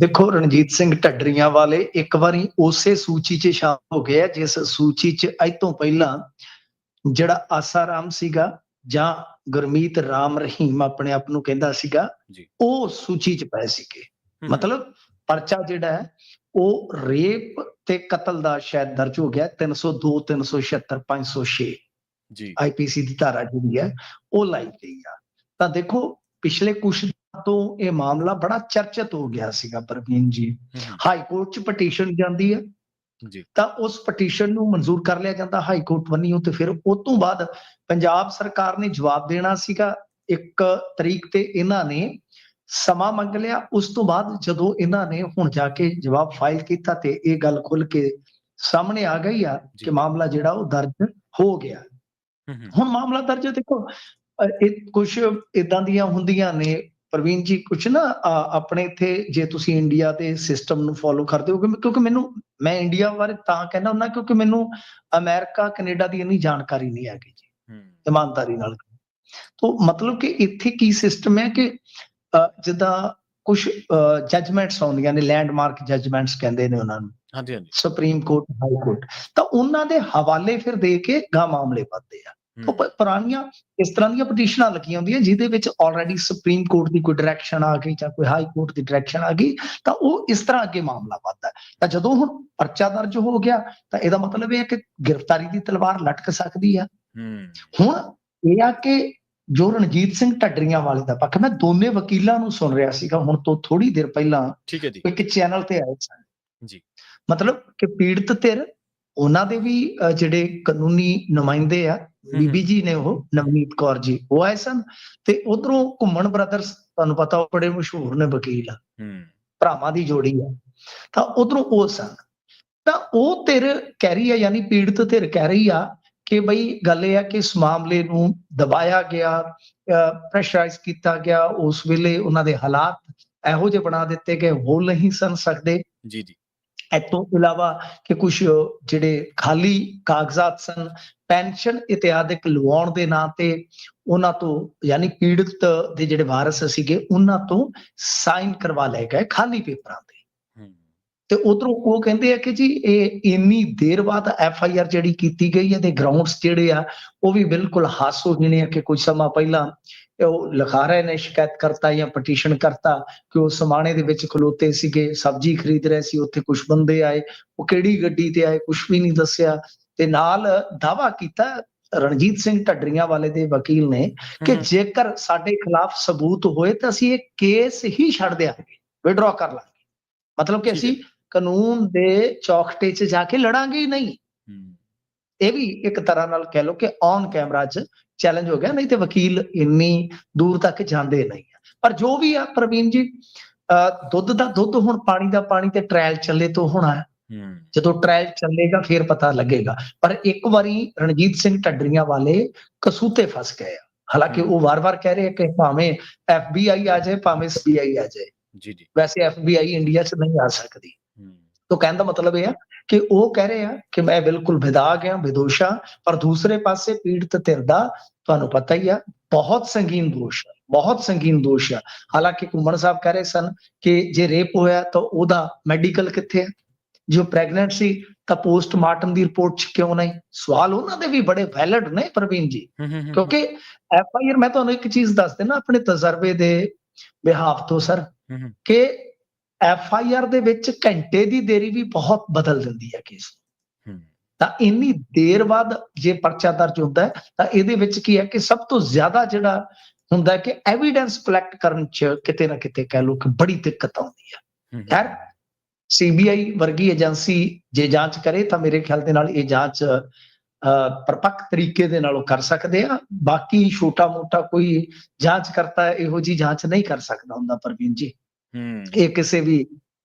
ਦੇਖੋ ਰਣਜੀਤ ਸਿੰਘ ਢੱਡਰੀਆਂ ਵਾਲੇ ਇੱਕ ਵਾਰੀ ਉਸੇ ਸੂਚੀ 'ਚ ਸ਼ਾਮਲ ਹੋ ਗਏ ਆ ਜਿਸ ਸੂਚੀ 'ਚ ਅੱਜ ਤੋਂ ਪਹਿਲਾਂ ਜਿਹੜਾ ਆਸਾ ਰਾਮ ਸੀਗਾ ਜਾਂ ਗੁਰਮੀਤ ਰਾਮ ਰਹੀਮ ਆਪਣੇ ਆਪ ਨੂੰ ਕਹਿੰਦਾ ਸੀਗਾ, ਜੀ ਉਹ ਸੂਚੀ 'ਚ ਪਏ ਸੀਗੇ। ਮਤਲਬ ਪਰਚਾ ਜਿਹੜਾ ਹੈ ਉਹ ਰੇਪ ਤੇ ਕਤਲ ਦਾ ਸ਼ਾਇਦ ਦਰਜ ਹੋ ਗਿਆ 302 376 506 ਜੀ ਆਈਪੀਸੀ ਦੀ ਧਾਰਾ ਜਿਹੜੀ ਹੈ ਉਹ ਲਾਈ ਗਈ ਆ। ਤਾਂ ਦੇਖੋ ਪਿਛਲੇ ਕੁਛ ਦਿਨਾਂ ਤੋਂ ਇਹ ਮਾਮਲਾ ਬੜਾ ਚਰਚਿਤ ਹੋ ਗਿਆ ਸੀਗਾ ਪ੍ਰਵੀਨ ਜੀ। ਹਾਈ ਕੋਰਟ 'ਚ ਪਟੀਸ਼ਨ ਜਾਂਦੀ ਹੈ ਜੀ ਤਾਂ ਉਸ ਪਟੀਸ਼ਨ ਨੂੰ ਮਨਜ਼ੂਰ ਕਰ ਲਿਆ ਜਾਂਦਾ ਹਾਈ ਕੋਰਟ ਵੱਲੋਂ, ਤੇ ਫਿਰ ਉਸ ਤੋਂ ਬਾਅਦ ਪੰਜਾਬ ਸਰਕਾਰ ਨੇ ਜਵਾਬ ਦੇਣਾ ਸੀਗਾ 1 ਤਰੀਕ ਤੇ ਇਹਨਾਂ ਨੇ ਸਮਾਂ ਮੰਗ ਲਿਆ। ਉਸ ਤੋਂ ਬਾਅਦ ਜਦੋਂ ਇਹਨਾਂ ਨੇ ਹੁਣ ਜਾ ਕੇ ਜਵਾਬ ਫਾਈਲ ਕੀਤਾ ਤੇ ਇਹ ਗੱਲ ਖੁੱਲ ਕੇ ਸਾਹਮਣੇ ਆ ਗਈ ਆ ਕਿ ਮਾਮਲਾ ਜਿਹੜਾ ਉਹ ਦਰਜ ਹੋ ਗਿਆ। ਹੁਣ ਮਾਮਲਾ ਦਰਜ ਦੇਖੋ ਇਹ ਕੁਝ ਇਦਾਂ ਦੀਆਂ ਹੁੰਦੀਆਂ ਨੇ ਪ੍ਰਵੀਨ ਜੀ, ਕੁਛ ਨਾ ਆਪਣੇ ਇੱਥੇ ਜੇ ਤੁਸੀਂ ਇੰਡੀਆ ਦੇ ਸਿਸਟਮ ਨੂੰ ਫੋਲੋ ਕਰਦੇ ਹੋ, ਕਿਉਂਕਿ ਮੈਂ ਇੰਡੀਆ ਬਾਰੇ ਤਾਂ ਕਹਿੰਦਾ ਹੁੰਦਾ ਕਿਉਂਕਿ ਮੈਨੂੰ ਅਮਰੀਕਾ ਕੈਨੇਡਾ ਦੀ ਇੰਨੀ ਜਾਣਕਾਰੀ ਨਹੀਂ ਹੈਗੀ ਜੀ ਇਮਾਨਦਾਰੀ ਨਾਲ। ਤਾਂ ਮਤਲਬ ਕਿ ਇੱਥੇ ਕੀ ਸਿਸਟਮ ਹੈ ਕਿ ਜਿੱਦਾਂ ਕੁਝ ਜੱਜਮੈਂਟਸ ਆਉਂਦੀਆਂ ਨੇ, ਲੈਂਡਮਾਰਕ ਜੱਜਮੈਂਟਸ ਕਹਿੰਦੇ ਨੇ ਉਹਨਾਂ ਨੂੰ, ਹਾਂਜੀ ਹਾਂਜੀ ਸੁਪਰੀਮ ਕੋਰਟ, ਹਾਈ ਕੋਰਟ, ਤਾਂ ਉਹਨਾਂ ਦੇ ਹਵਾਲੇ ਫਿਰ ਦੇ ਕੇ ਗਾਂ ਮਾਮਲੇ ਵੱਧਦੇ ਆ। ਪੁਰਾਣੀਆਂ ਇਸ ਤਰ੍ਹਾਂ ਦੀਆਂ ਪਟੀਸ਼ਨਾਂ ਲੱਗੀਆਂ ਹੁੰਦੀਆਂ ਜਿਹਦੇ ਵਿੱਚ ਆਲਰੇਡੀ ਸੁਪਰੀਮ ਕੋਰਟ ਦੀ ਕੋਈ ਡਾਇਰੈਕਸ਼ਨ ਆ ਗਈ ਜਾਂ ਕੋਈ ਹਾਈ ਕੋਰਟ ਦੀ ਡਾਇਰੈਕਸ਼ਨ ਆ ਗਈ, ਤਾਂ ਉਹ ਇਸ ਤਰ੍ਹਾਂ ਅੱਗੇ ਮਾਮਲਾ ਵੱਧਦਾ। ਤਾਂ ਜਦੋਂ ਹੁਣ ਪਰਚਾ ਦਰਜ ਹੋ ਗਿਆ ਤਾਂ ਇਹਦਾ ਮਤਲਬ ਇਹ ਹੈ ਕਿ ਗ੍ਰਿਫਤਾਰੀ ਦੀ ਤਲਵਾਰ ਲਟਕ ਸਕਦੀ ਆ। ਹੁਣ ਇਹ ਆ ਕਿ ਜੋ ਰਣਜੀਤ ਸਿੰਘ ਢੱਡਰੀਆਂ ਵਾਲੇ ਦਾ ਪੱਖ, ਮੈਂ ਦੋਨੇ ਵਕੀਲਾਂ ਨੂੰ ਸੁਣ ਰਿਹਾ ਸੀਗਾ ਹੁਣ ਤੋਂ ਥੋੜੀ ਦੇਰ ਪਹਿਲਾਂ, ਠੀਕ ਹੈ ਜੀ, ਇੱਕ ਚੈਨਲ ਤੇ ਆਏ ਸਨ ਜੀ, ਮਤਲਬ ਕਿ ਪੀੜਤ ਧਿਰ, ਉਹਨਾਂ ਦੇ ਵੀ ਜਿਹੜੇ ਕਾਨੂੰਨੀ ਨੁਮਾਇੰਦੇ ਆ, ਬੀਬੀ ਜੀ ਨੇ ਉਹ ਨਵਨੀਤ ਕੌਰ ਜੀ, ਉਹ ਆਏ ਸਨ, ਤੇ ਉਧਰੋਂ ਘੁੰਮਣ ਬ੍ਰਦਰਸ, ਤੁਹਾਨੂੰ ਪਤਾ ਉਹ ਬੜੇ ਮਸ਼ਹੂਰ ਨੇ ਵਕੀਲ ਆ, ਭਰਾਵਾਂ ਦੀ ਜੋੜੀ ਆ, ਤਾਂ ਉਧਰੋਂ ਉਹ ਸਨ। ਤਾਂ ਉਹ ਧਿਰ ਕਹਿ ਰਹੀ ਆ, ਯਾਨੀ ਪੀੜਤ ਧਿਰ ਕਹਿ ਰਹੀ ਆ ਕਿ ਬਈ ਗੱਲ ਇਹ ਆ ਕਿ ਇਸ ਮਾਮਲੇ ਨੂੰ ਦਬਾਇਆ ਗਿਆ, ਪ੍ਰੈਸ਼ਰਾਈਜ਼ ਕੀਤਾ ਗਿਆ। ਉਸ ਵੇਲੇ ਉਹਨਾਂ ਦੇ ਹਾਲਾਤ ਇਹੋ ਜਿਹੇ ਬਣਾ ਦਿੱਤੇ ਗਏ, ਹੋ ਨਹੀਂ ਸਨ ਸਕਦੇ। ਜੀ ਜੀ ਇਸ ਤੋਂ ਇਲਾਵਾ ਕਿ ਕੁਝ ਜਿਹੜੇ ਖਾਲੀ ਕਾਗਜ਼ਾਤ ਸਨ, ਪੈਨਸ਼ਨ ਇਤਿਆਦਿਕ ਲਵਾਉਣ ਦੇ ਨਾਂ ਤੇ ਉਹਨਾਂ ਤੋਂ, ਯਾਨੀ ਪੀੜਤ ਦੇ ਜਿਹੜੇ ਵਾਰਸ ਸੀਗੇ ਉਹਨਾਂ ਤੋਂ ਸਾਈਨ ਕਰਵਾ ਲਏ ਗਏ ਖਾਲੀ ਪੇਪਰਾਂ ਤੇ। ਤੇ ਉਧਰੋਂ ਉਹ ਕਹਿੰਦੇ ਆ ਕਿ ਜੀ ਇਹ ਇੰਨੀ ਦੇਰ ਬਾਅਦ FIR ਜਿਹੜੀ ਕੀਤੀ ਗਈ ਹੈ ਤੇ ਗਰਾਊਂਡਸ ਜਿਹੜੇ ਆ ਉਹ ਵੀ ਬਿਲਕੁਲ ਹਾਸੋਹੀਣੇ ਆ ਕਿ ਕੁਝ ਸਮਾਂ ਪਹਿਲਾਂ ਉਹ ਲਿਖਾ ਰਹੇ ਨੇ ਸ਼ਿਕਾਇਤ ਕਰਤਾ ਜਾਂ ਪਟੀਸ਼ਨ ਕਰਤਾ ਕਿ ਉਹ ਸਮਾਣੇ ਦੇ ਵਿੱਚ ਖਲੋਤੇ ਸੀਗੇ, ਸਬਜ਼ੀ ਖਰੀਦ ਰਹੇ ਸੀ, ਉੱਥੇ ਕੁਝ ਬੰਦੇ ਆਏ, ਉਹ ਕਿਹੜੀ ਗੱਡੀ ਤੇ ਆਏ ਕੁਝ ਵੀ ਨਹੀਂ ਦੱਸਿਆ, ਤੇ ਨਾਲ ਦਾਅਵਾ ਕੀਤਾ ਰਣਜੀਤ ਸਿੰਘ ਢੱਡਰੀਆਂ ਵਾਲੇ ਦੇ ਵਕੀਲ ਨੇ ਕਿ ਜੇਕਰ ਸਾਡੇ ਖਿਲਾਫ ਸਬੂਤ ਹੋਏ ਤਾਂ ਅਸੀਂ ਇਹ ਕੇਸ ਹੀ ਛੱਡ ਦਿਆਂਗੇ, ਵਿਡਰਾ ਕਰ ਲਾਂਗੇ, ਮਤਲਬ ਕਿ ਅਸੀਂ ਕਾਨੂੰਨ ਦੇ ਚੌਖਟੇ 'ਚ ਜਾ ਕੇ ਲੜਾਂਗੇ ਹੀ ਨਹੀਂ। ਇਹ ਵੀ ਇੱਕ ਤਰ੍ਹਾਂ ਨਾਲ ਕਹਿ ਲਓ ਕਿ ਔਨ ਕੈਮਰਾ 'ਚ ਚੈਲੰਜ ਹੋ ਗਿਆ, ਨਹੀਂ ਤੇ ਵਕੀਲ ਇੰਨੀ ਦੂਰ ਤੱਕ ਜਾਂਦੇ ਨਹੀਂ ਆ। ਪਰ ਜੋ ਵੀ ਆ ਪ੍ਰਵੀਨ ਜੀ, ਦੁੱਧ ਦਾ ਦੁੱਧ ਹੁਣ ਪਾਣੀ ਦਾ ਪਾਣੀ, ਤੇ ਟ੍ਰਾਇਲ ਚੱਲੇ ਤੋਂ ਹੋਣਾ ਹੈ। ਜਦੋਂ ਟ੍ਰਾਇਲ ਚੱਲੇਗਾ ਫਿਰ ਪਤਾ ਲੱਗੇਗਾ। ਪਰ ਇੱਕ ਵਾਰੀ ਰਣਜੀਤ ਸਿੰਘ ਢੱਡਰੀਆਂ ਵਾਲੇ ਕਸੂਤੇ ਫਸ ਗਏ ਆ। ਹਾਲਾਂਕਿ ਉਹ ਵਾਰ-ਵਾਰ ਕਹਿ ਰਹੇ ਕਿ ਭਾਵੇਂ FBI ਆ ਜਾਏ, ਭਾਵੇਂ CBI ਆ ਜਾਏ, ਜੀ ਜੀ, ਵੈਸੇ FBI ਇੰਡੀਆ 'ਚ ਨਹੀਂ ਆ ਸਕਦੀ। ਤਾਂ ਕਹਿਣ ਦਾ ਮਤਲਬ ਇਹ ਆ ਕਿ ਉਹ ਕਹਿ ਰਹੇ ਆ ਕਿ ਮੈਂ ਬਿਲਕੁਲ ਵਿਦਾਗ ਆ, ਵਿਦੋਸ਼ ਆ, ਪਰ ਦੂਸਰੇ ਪਾਸੇ ਪੀੜਤ ਧਿਰ ਦਾ ਤੁਹਾਨੂੰ ਪਤਾ ਹੀ ਆ ਬਹੁਤ ਸੰਗੀਨ ਦੋਸ਼ ਆ, ਬਹੁਤ ਸੰਗੀਨ ਦੋਸ਼ ਆ। ਹਾਲਾਂਕਿ ਘੁੰਮਣ ਸਾਹਿਬ ਕਹਿ ਰਹੇ ਸਨ ਕਿ ਜੇ ਰੇਪ ਹੋਇਆ ਤਾਂ ਉਹਦਾ ਮੈਡੀਕਲ ਕਿੱਥੇ ਹੈ, ਜੋ ਪ੍ਰੈਗਨੈਂਟ ਸੀ ਤਾਂ ਪੋਸਟਮਾਰਟਮ ਦੀ ਰਿਪੋਰਟ 'ਚ ਕਿਉਂ ਨਹੀਂ। ਸਵਾਲ ਉਹਨਾਂ ਦੇ ਵੀ ਬੜੇ ਵੈਲਿਡ ਨੇ ਪ੍ਰਵੀਨ ਜੀ, ਕਿਉਂਕਿ FIR, ਮੈਂ ਤੁਹਾਨੂੰ ਇੱਕ ਚੀਜ਼ ਦੱਸ ਦੇਣਾ ਆਪਣੇ ਤਜਰਬੇ ਦੇ ਬਿਹਾਫ ਤੋਂ ਸਰ, ਕਿ FIR ਦੇ ਵਿੱਚ ਘੰਟੇ ਦੀ ਦੇਰੀ ਵੀ ਬਹੁਤ ਬਦਲ ਦਿੰਦੀ ਹੈ ਕੇਸ। ਤਾਂ ਇੰਨੀ ਦੇਰ ਬਾਅਦ ਜੇ ਪਰਚਾ ਦਰਜ ਹੁੰਦਾ ਹੈ ਤਾਂ ਇਹਦੇ ਵਿੱਚ ਕੀ ਹੈ ਕਿ ਸਭ ਤੋਂ ਜ਼ਿਆਦਾ ਜਿਹੜਾ ਹੁੰਦਾ ਕਿ ਐਵੀਡੈਂਸ ਕਲੈਕਟ ਕਰਨ 'ਚ ਕਿਤੇ ਨਾ ਕਿਤੇ ਕਹਿ ਲਓ ਕਿ ਬੜੀ ਦਿੱਕਤ ਆਉਂਦੀ ਹੈ। ਖੈਰ CBI ਵਰਗੀ ਏਜੰਸੀ ਜੇ ਜਾਂਚ ਕਰੇ ਤਾਂ ਮੇਰੇ ਖਿਆਲ ਦੇ ਨਾਲ ਇਹ ਜਾਂਚ ਪਰਪੱਕ ਤਰੀਕੇ ਦੇ ਨਾਲ ਉਹ ਕਰ ਸਕਦੇ ਆ। ਬਾਕੀ ਛੋਟਾ ਮੋਟਾ ਕੋਈ ਜਾਂਚ ਕਰਤਾ ਇਹੋ ਜੀ ਜਾਂਚ ਨਹੀਂ ਕਰ ਸਕਦਾ ਹੁੰਦਾ ਪ੍ਰਵੀਨ ਜੀ। ਇਹ ਕਿਸੇ ਵੀ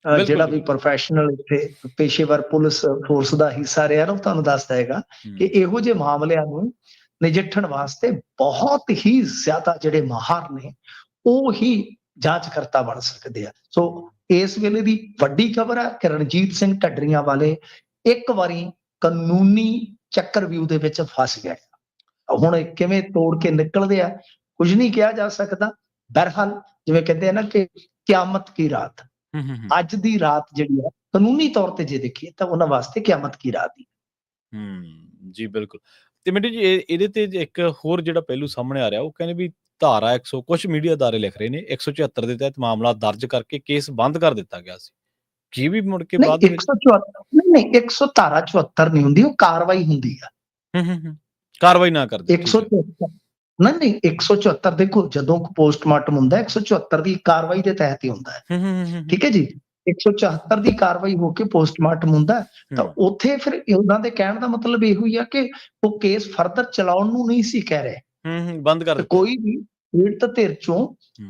ਜਿਹੜਾ ਵੀ ਪ੍ਰੋਫੈਸ਼ਨਲ ਇੱਥੇ ਪੇਸ਼ੇਵਰ ਪੁਲਿਸ ਫੋਰਸ ਦਾ ਹਿੱਸਾ ਰਿਹਾ ਨਾ, ਉਹ ਤੁਹਾਨੂੰ ਦੱਸਦਾ ਹੈਗਾ ਕਿ ਇਹੋ ਜਿਹੇ ਮਾਮਲਿਆਂ ਨੂੰ ਨਜਿੱਠਣ ਵਾਸਤੇ ਬਹੁਤ ਹੀ ਜ਼ਿਆਦਾ ਜਿਹੜੇ ਮਾਹਰ ਨੇ ਉਹ ਹੀ ਜਾਂਚਕਰਤਾ ਬਣ ਸਕਦੇ ਆ। ਸੋ ਇਸ ਵੇਲੇ ਦੀ ਵੱਡੀ ਖਬਰ ਹੈ ਕਿ ਰਣਜੀਤ ਸਿੰਘ ਢੱਡਰੀਆਂ ਵਾਲੇ ਇੱਕ ਵਾਰੀ ਕਾਨੂੰਨੀ ਚੱਕਰਵਿਊਹ ਦੇ ਵਿੱਚ ਫਸ ਗਏ। ਹੁਣ ਕਿਵੇਂ ਤੋੜ ਕੇ ਨਿਕਲਦੇ ਆ ਕੁਝ ਨਹੀਂ ਕਿਹਾ ਜਾ ਸਕਦਾ। ਬਹਰਹਾਲ ਜਿਵੇਂ ਕਹਿੰਦੇ ਆ ਨਾ ਕਿ ਕਿਆਮਤ ਕੀ ਰਾਤ, ਹੂੰ, ਹੂੰ, ਹੂੰ। ਅੱਜ ਦੀ ਰਾਤ ਜਿਹੜੀ ਹੈ ਕਾਨੂੰਨੀ ਤੌਰ ਤੇ ਜੇ ਦੇਖੀਏ ਤਾਂ ਉਹਨਾਂ ਵਾਸਤੇ ਕਿਆਮਤ ਕੀ ਰਾਤ ਹੀ। ਜੀ ਬਿਲਕੁਲ। ਤੇ ਮਿੰਟੂ ਜੀ ਇਹਦੇ ਤੇ ਇੱਕ ਹੋਰ ਜਿਹੜਾ ਪਹਿਲੂ ਸਾਹਮਣੇ ਆ ਰਿਹਾ, ਉਹ ਕਹਿੰਦੇ ਵੀ ਧਾਰਾ 100 ਕੁਛ ਮੀਡੀਆ ਅਦਾਰੇ ਲਿਖ ਰਹੇ ਨੇ 174 ਦੇ ਤਹਿਤ ਮਾਮਲਾ ਦਰਜ ਕਰਕੇ ਕੇਸ ਬੰਦ ਕਰ ਦਿੱਤਾ ਗਿਆ ਸੀ। ਕੀ ਵੀ ਮੁੜ ਕੇ ਨਹੀਂ ਬਾਅਦ ਵਿੱਚ 174 ਨਹੀਂ 174 ਨਹੀਂ ਹੁੰਦੀ, ਉਹ ਕਾਰਵਾਈ ਹੁੰਦੀ ਆ। ਕਾਰਵਾਈ ਨਾ ਕਰਦੇ, ਠੀਕ ਹੈ। 174 ਨਹੀਂ 174 ਦੇਖੋ ਜਦੋਂ ਪੋਸਟਮਾਰਟਮ ਹੁੰਦਾ 174 ਦੀ ਕਾਰਵਾਈ ਦੇ ਤਹਿਤ ਹੀ ਹੁੰਦਾ ਹੈ। ਠੀਕ ਹੈ ਜੀ। 174 ਦੀ ਕਾਰਵਾਈ ਹੋ ਕੇ ਪੋਸਟਮਾਰਟਮ ਹੁੰਦਾ ਤਾਂ ਉੱਥੇ ਫਿਰ ਉਹਨਾਂ ਦੇ ਕਹਿਣ ਦਾ ਮਤਲਬ ਇਹੋ ਹੀ ਆ ਕਿ ਉਹ ਕੇਸ ਫਰਦਰ ਚਲਾਉਣ ਨੂੰ ਨਹੀਂ ਸੀ ਕਹਿ ਰਹੇ। ਬੰਦ ਕਰ ਦਿੱਤਾ। ਕੋਈ ਵੀ ਪੀੜਤ ਧਿਰ ਚੋਂ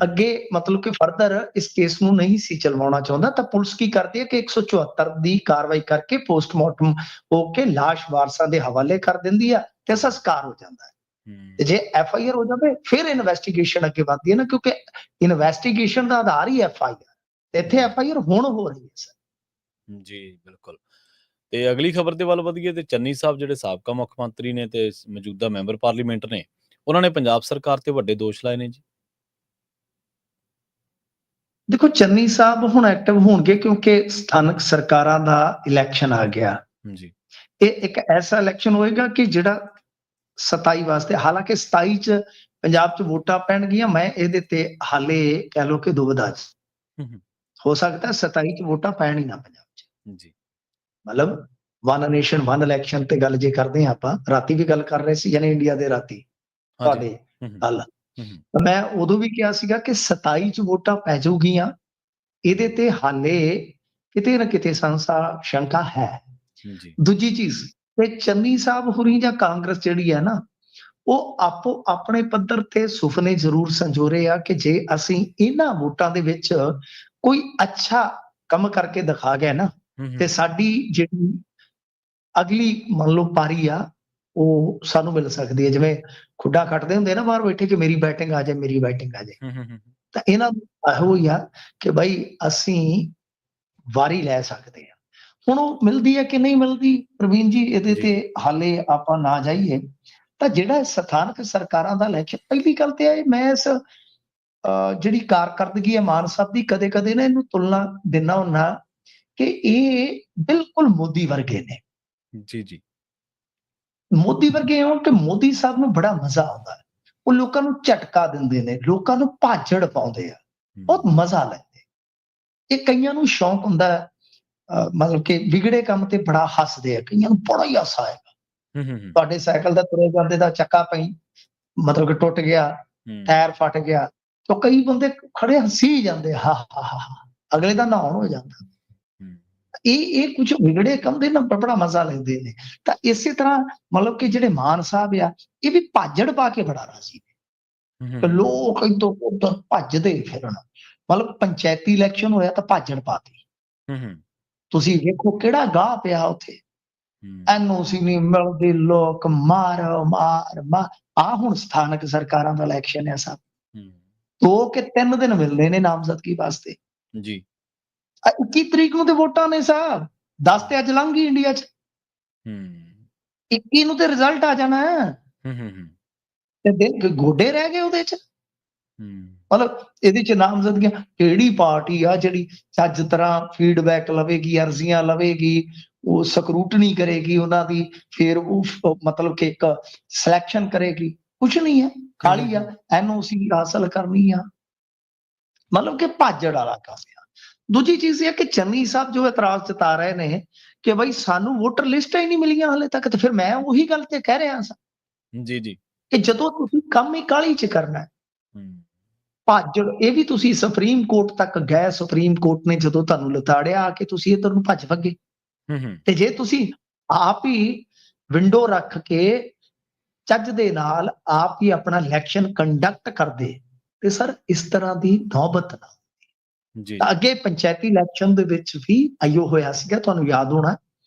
ਅੱਗੇ ਮਤਲਬ ਕਿ ਫਰਦਰ ਇਸ ਕੇਸ ਨੂੰ ਨਹੀਂ ਸੀ ਚਲਵਾਉਣਾ ਚਾਹੁੰਦਾ ਤਾਂ ਪੁਲਿਸ ਕੀ ਕਰਦੀ ਹੈ ਕਿ 174 ਦੀ ਕਾਰਵਾਈ ਕਰਕੇ ਪੋਸਟਮਾਰਟਮ ਹੋ ਕੇ ਲਾਸ਼ ਵਾਰਸਾਂ ਦੇ ਹਵਾਲੇ ਕਰ ਦਿੰਦੀ ਆ ਤੇ ਸੰਸਕਾਰ ਹੋ ਜਾਂਦਾ ਹੈ। ਤੇ ਜੇ FIR ਹੋ ਜਾਵੇ ਫਿਰ ਇਨਵੈਸਟੀਗੇਸ਼ਨ ਅੱਗੇ ਵਧਦੀ ਹੈ ਨਾ, ਕਿਉਂਕਿ ਇਨਵੈਸਟੀਗੇਸ਼ਨ ਦਾ ਆਧਾਰ ਹੀ FIR ਤੇ ਇੱਥੇ FIR ਹੁਣ ਹੋ ਰਹੀ ਹੈ ਸਰ। ਜੀ ਬਿਲਕੁਲ। ਤੇ ਅਗਲੀ ਖਬਰ ਦੇ ਵੱਲ ਵਧੀਏ ਤੇ ਚੰਨੀ ਸਾਹਿਬ ਜਿਹੜੇ ਸਾਬਕਾ ਮੁੱਖ ਮੰਤਰੀ ਨੇ ਤੇ ਮੌਜੂਦਾ ਮੈਂਬਰ ਪਾਰਲੀਮੈਂਟ ਨੇ, ਉਹਨਾਂ ਨੇ ਪੰਜਾਬ ਸਰਕਾਰ ਤੇ ਵੱਡੇ ਦੋਸ਼ ਲਾਏ ਨੇ ਜੀ। ਦੇਖੋ ਚੰਨੀ ਸਾਹਿਬ ਹੁਣ ਐਕਟਿਵ ਹੋਣਗੇ ਕਿਉਂਕਿ ਸਥਾਨਕ ਸਰਕਾਰਾਂ ਦਾ ਇਲੈਕਸ਼ਨ ਆ ਗਿਆ ਜੀ। ਇਹ ਇੱਕ ਐਸਾ ਇਲੈਕਸ਼ਨ ਹੋਏਗਾ ਕਿ ਜਿਹੜਾ 27 ਵਾਸਤੇ, ਹਾਲਾਂਕਿ 27 ਚ ਪੰਜਾਬ ਚ ਵੋਟਾਂ ਪੈਣਗੀਆਂ, ਮੈਂ ਇਹਦੇ ਤੇ ਹਾਲੇ ਕਹਿ ਲਓ ਕਿ ਦੁਬਿਧਾ ਚ ਹੋ ਸਕਦਾ 27 ਚ ਵੋਟਾਂ ਪੈਣ ਹੀ ਨਾ ਪੰਜਾਬ ਚ ਜੀ। ਮਤਲਬ ਵਨ ਨੇਸ਼ਨ ਵਨ ਇਲੈਕਸ਼ਨ ਤੇ ਗੱਲ ਜੇ ਕਰਦੇ ਹਾਂ ਆਪਾਂ, ਰਾਤੀ ਵੀ ਗੱਲ ਕਰ ਰਹੇ ਸੀ ਯਾਨੀ ਇੰਡੀਆ ਦੇ ਰਾਤੀ ਤੁਹਾਡੇ ਕੱਲ, ਮੈਂ ਉਦੋਂ ਵੀ ਕਿਹਾ ਸੀਗਾ ਕਿ 27 ਚ ਵੋਟਾਂ ਪੈ ਜਾਊਗੀਆਂ, ਇਹਦੇ ਤੇ ਹਾਲੇ ਕਿਤੇ ਨਾ ਕਿਤੇ ਸ਼ੰਕਾ ਹੈ। ਦੂਜੀ ਚੀਜ਼ ਤੇ ਚੰਨੀ ਸਾਹਿਬ ਹੁਰੀ ਜਾਂ ਕਾਂਗਰਸ ਜਿਹੜੀ ਹੈ ਨਾ, ਉਹ ਆਪੋ ਆਪਣੇ ਪੱਧਰ ਤੇ ਸੁਪਨੇ ਜ਼ਰੂਰ ਸੰਜੋਰੇ ਆ ਕਿ ਜੇ ਅਸੀਂ ਇਹਨਾਂ ਵੋਟਾਂ ਦੇ ਵਿੱਚ ਕੋਈ ਅੱਛਾ ਕੰਮ ਕਰਕੇ ਦਿਖਾ ਗਏ ਨਾ ਤੇ ਸਾਡੀ ਜਿਹੜੀ ਅਗਲੀ ਮੰਨ ਲਓ ਪਾਰੀ ਆ ਉਹ ਸਾਨੂੰ ਮਿਲ ਸਕਦੀ ਹੈ। ਜਿਵੇਂ ਖੁੱਡਾ ਕੱਟਦੇ ਹੁੰਦੇ ਨਾ ਬਾਹਰ ਬੈਠੇ ਕਿ ਮੇਰੀ ਬੈਟਿੰਗ ਆ ਜਾਏ, ਮੇਰੀ ਬੈਟਿੰਗ ਆ ਜਾਏ, ਤਾਂ ਇਹਨਾਂ ਨੂੰ ਇਹੋ ਹੀ ਆ ਕਿ ਬਾਈ ਅਸੀਂ ਵਾਰੀ ਲੈ ਸਕਦੇ ਹਾਂ। ਹੁਣ ਉਹ ਮਿਲਦੀ ਹੈ ਕਿ ਨਹੀਂ ਮਿਲਦੀ ਪ੍ਰਵੀਨ ਜੀ, ਇਹਦੇ ਤੇ ਹਾਲੇ ਆਪਾਂ ਨਾ ਜਾਈਏ ਤਾਂ ਜਿਹੜਾ ਸਥਾਨਕ ਸਰਕਾਰਾਂ ਦਾ ਇਲੈਕਸ਼ਨ, ਪਹਿਲੀ ਗੱਲ ਤੇ ਹੈ ਮੈਂ ਇਸ ਜਿਹੜੀ ਕਾਰਕਰਦਗੀ ਹੈ ਮਾਨ ਸਾਹਿਬ ਦੀ, ਕਦੇ ਕਦੇ ਨਾ ਇਹਨੂੰ ਤੁਲਨਾ ਦਿੰਦਾ ਹੁੰਦਾ ਕਿ ਇਹ ਬਿਲਕੁਲ ਮੋਦੀ ਵਰਗੇ ਨੇ। ਜੀ। ਮੋਦੀ ਵਰਗੇ ਹੋ ਕਿ ਮੋਦੀ ਸਾਹਿਬ ਨੂੰ ਬੜਾ ਮਜ਼ਾ ਆਉਂਦਾ ਹੈ, ਉਹ ਲੋਕਾਂ ਨੂੰ ਝਟਕਾ ਦਿੰਦੇ ਨੇ, ਲੋਕਾਂ ਨੂੰ ਭਾਜੜ ਪਾਉਂਦੇ ਆ, ਬਹੁਤ ਮਜ਼ਾ ਲੈਂਦੇ। ਇਹ ਕਈਆਂ ਨੂੰ ਸ਼ੌਂਕ ਹੁੰਦਾ ਹੈ ਮਤਲਬ ਕਿ ਵਿਗੜੇ ਕੰਮ ਤੇ ਬੜਾ ਹੱਸਦੇ ਆ, ਕਈਆਂ ਨੂੰ ਬੜਾ ਹੀ ਹਾਸਾ ਆਏਗਾ। ਤੁਹਾਡੇ ਸਾਈਕਲ ਦਾ ਤੁਰੇ ਜਾਂਦੇ ਦਾ ਚੱਕਾ ਪਈ ਮਤਲਬ ਕਿ ਟੁੱਟ ਗਿਆ, ਟਾਇਰ ਫਟ ਗਿਆ, ਤਾਂ ਕਈ ਬੰਦੇ ਖੜੇ ਹੱਸੀ ਜਾਂਦੇ, ਹਾ ਹਾ ਹਾ, ਅਗਲੇ ਦਾ ਨਹਾਉਣ ਹੋ ਜਾਂਦਾ। ਇਹ ਕੁਝ ਵਿਗੜੇ ਕੰਮ ਦੇ ਨਾ ਬੜਾ ਮਜ਼ਾ ਲੈਂਦੇ ਨੇ। ਤਾਂ ਇਸੇ ਤਰ੍ਹਾਂ ਮਤਲਬ ਕਿ ਜਿਹੜੇ ਮਾਨ ਸਾਹਿਬ ਆ ਇਹ ਵੀ ਭਾਜੜ ਪਾ ਕੇ ਬੜਾ ਰਾਜੀ ਨੇ, ਲੋਕ ਇੱਧਰ ਉੱਧਰ ਭੱਜਦੇ ਫਿਰਨ, ਮਤਲਬ ਪੰਚਾਇਤੀ ਇਲੈਕਸ਼ਨ ਹੋਇਆ ਤਾਂ ਭਾਜੜ ਪਾਤੀ। ਤੁਸੀਂ ਵੇਖੋ ਕਿਹੜਾ ਗਾਹ ਪਿਆ ਉੱਥੇ, NOC ਨਹੀਂ ਮਿਲਦੀ, ਲੋਕ ਮਾਰ ਆ। ਹੁਣ ਸਥਾਨਕ ਸਰਕਾਰਾਂ ਦਾ ਇਲੈਕਸ਼ਨ ਹੈ ਸਭ 2 ਕਿ 3 ਦਿਨ ਮਿਲਦੇ ਨੇ ਨਾਮਜ਼ਦਗੀ ਵਾਸਤੇ ਜੀ। 21 ਤਰੀਕ ਨੂੰ ਤੇ ਵੋਟਾਂ ਨੇ ਸਾਹਿਬ, 10 ਤੇ ਅੱਜ ਲੰਘ ਗਈ ਇੰਡੀਆ ਚ, 21 ਨੂੰ ਤੇ ਰਿਜ਼ਲਟ ਆ ਜਾਣਾ ਤੇ ਦਿਨ ਗੋਡੇ ਰਹਿ ਗਏ ਉਹਦੇ ਚ। ਮਤਲਬ ਇਹਦੇ ਚ ਨਾਮਜ਼ਦਗੀਆਂ, ਕਿਹੜੀ ਪਾਰਟੀ ਆ ਜਿਹੜੀ ਚੱਜ ਤਰ੍ਹਾਂ ਫੀਡਬੈਕ ਲਵੇਗੀ, ਅਰਜ਼ੀਆਂ ਲਵੇਗੀ, ਉਹ ਸਕਰੂਟਨੀ ਕਰੇਗੀ ਉਹਨਾਂ ਦੀ, ਫਿਰ ਉਹ ਮਤਲਬ ਕਿ ਇੱਕ ਸਿਲੈਕਸ਼ਨ ਕਰੇਗੀ, ਕੁਛ ਨਹੀਂ ਹੈ, ਖਾਲੀ ਆ NOC ਹਾਸਲ ਕਰਨੀ ਆ, ਮਤਲਬ ਕਿ ਭਾਜੜ ਵਾਲਾ ਕੰਮ ਆ। ਦੂਜੀ ਚੀਜ਼ ਇਹ ਹੈ ਕਿ ਚੰਨੀ ਸਾਹਿਬ ਜੋ ਇਤਰਾਜ਼ ਜਤਾ ਰਹੇ ਨੇ ਕਿ ਬਈ ਸਾਨੂੰ ਵੋਟਰ ਲਿਸਟਾਂ ਹੀ ਨਹੀਂ ਮਿਲੀਆਂ ਹਾਲੇ ਤੱਕ, ਤੇ ਫਿਰ ਮੈਂ ਉਹੀ ਗੱਲ ਤੇ ਕਹਿ ਰਿਹਾ ਸਾਂ ਜੀ ਕਿ ਜਦੋਂ ਤੁਸੀਂ ਕੰਮ ਹੀ ਕਾਹਲੀ ਚ ਕਰਨਾ, ਭਾਜੜ, ਇਹ ਵੀ ਤੁਸੀਂ ਸੁਪਰੀਮ ਕੋਰਟ ਤੱਕ ਗਏ, ਸੁਪਰੀਮ ਕੋਰਟ ਨੇ ਜਦੋਂ ਤੁਹਾਨੂੰ ਲਤਾੜਿਆ ਆ ਕੇ ਤੁਸੀਂ ਇੱਧਰ ਨੂੰ ਭੱਜ ਭੱਗੇ, ਤੇ ਜੇ ਤੁਸੀਂ ਆਪ ਹੀ ਵਿੰਡੋ ਰੱਖ ਕੇ ਚੱਜ ਦੇ ਨਾਲ ਆਪ ਹੀ ਆਪਣਾ ਇਲੈਕਸ਼ਨ ਕੰਡਕਟ ਕਰਦੇ ਤੇ ਸਰ ਇਸ ਤਰ੍ਹਾਂ ਦੀ ਨੌਬਤ ਨਾ ਹੁੰਦੀ। ਤਾਂ ਅੱਗੇ ਪੰਚਾਇਤੀ ਇਲੈਕਸ਼ਨ ਦੇ ਵਿੱਚ ਵੀ ਆਇਓ ਹੋਇਆ ਸੀਗਾ, ਤੁਹਾਨੂੰ ਯਾਦ ਹੋਣਾ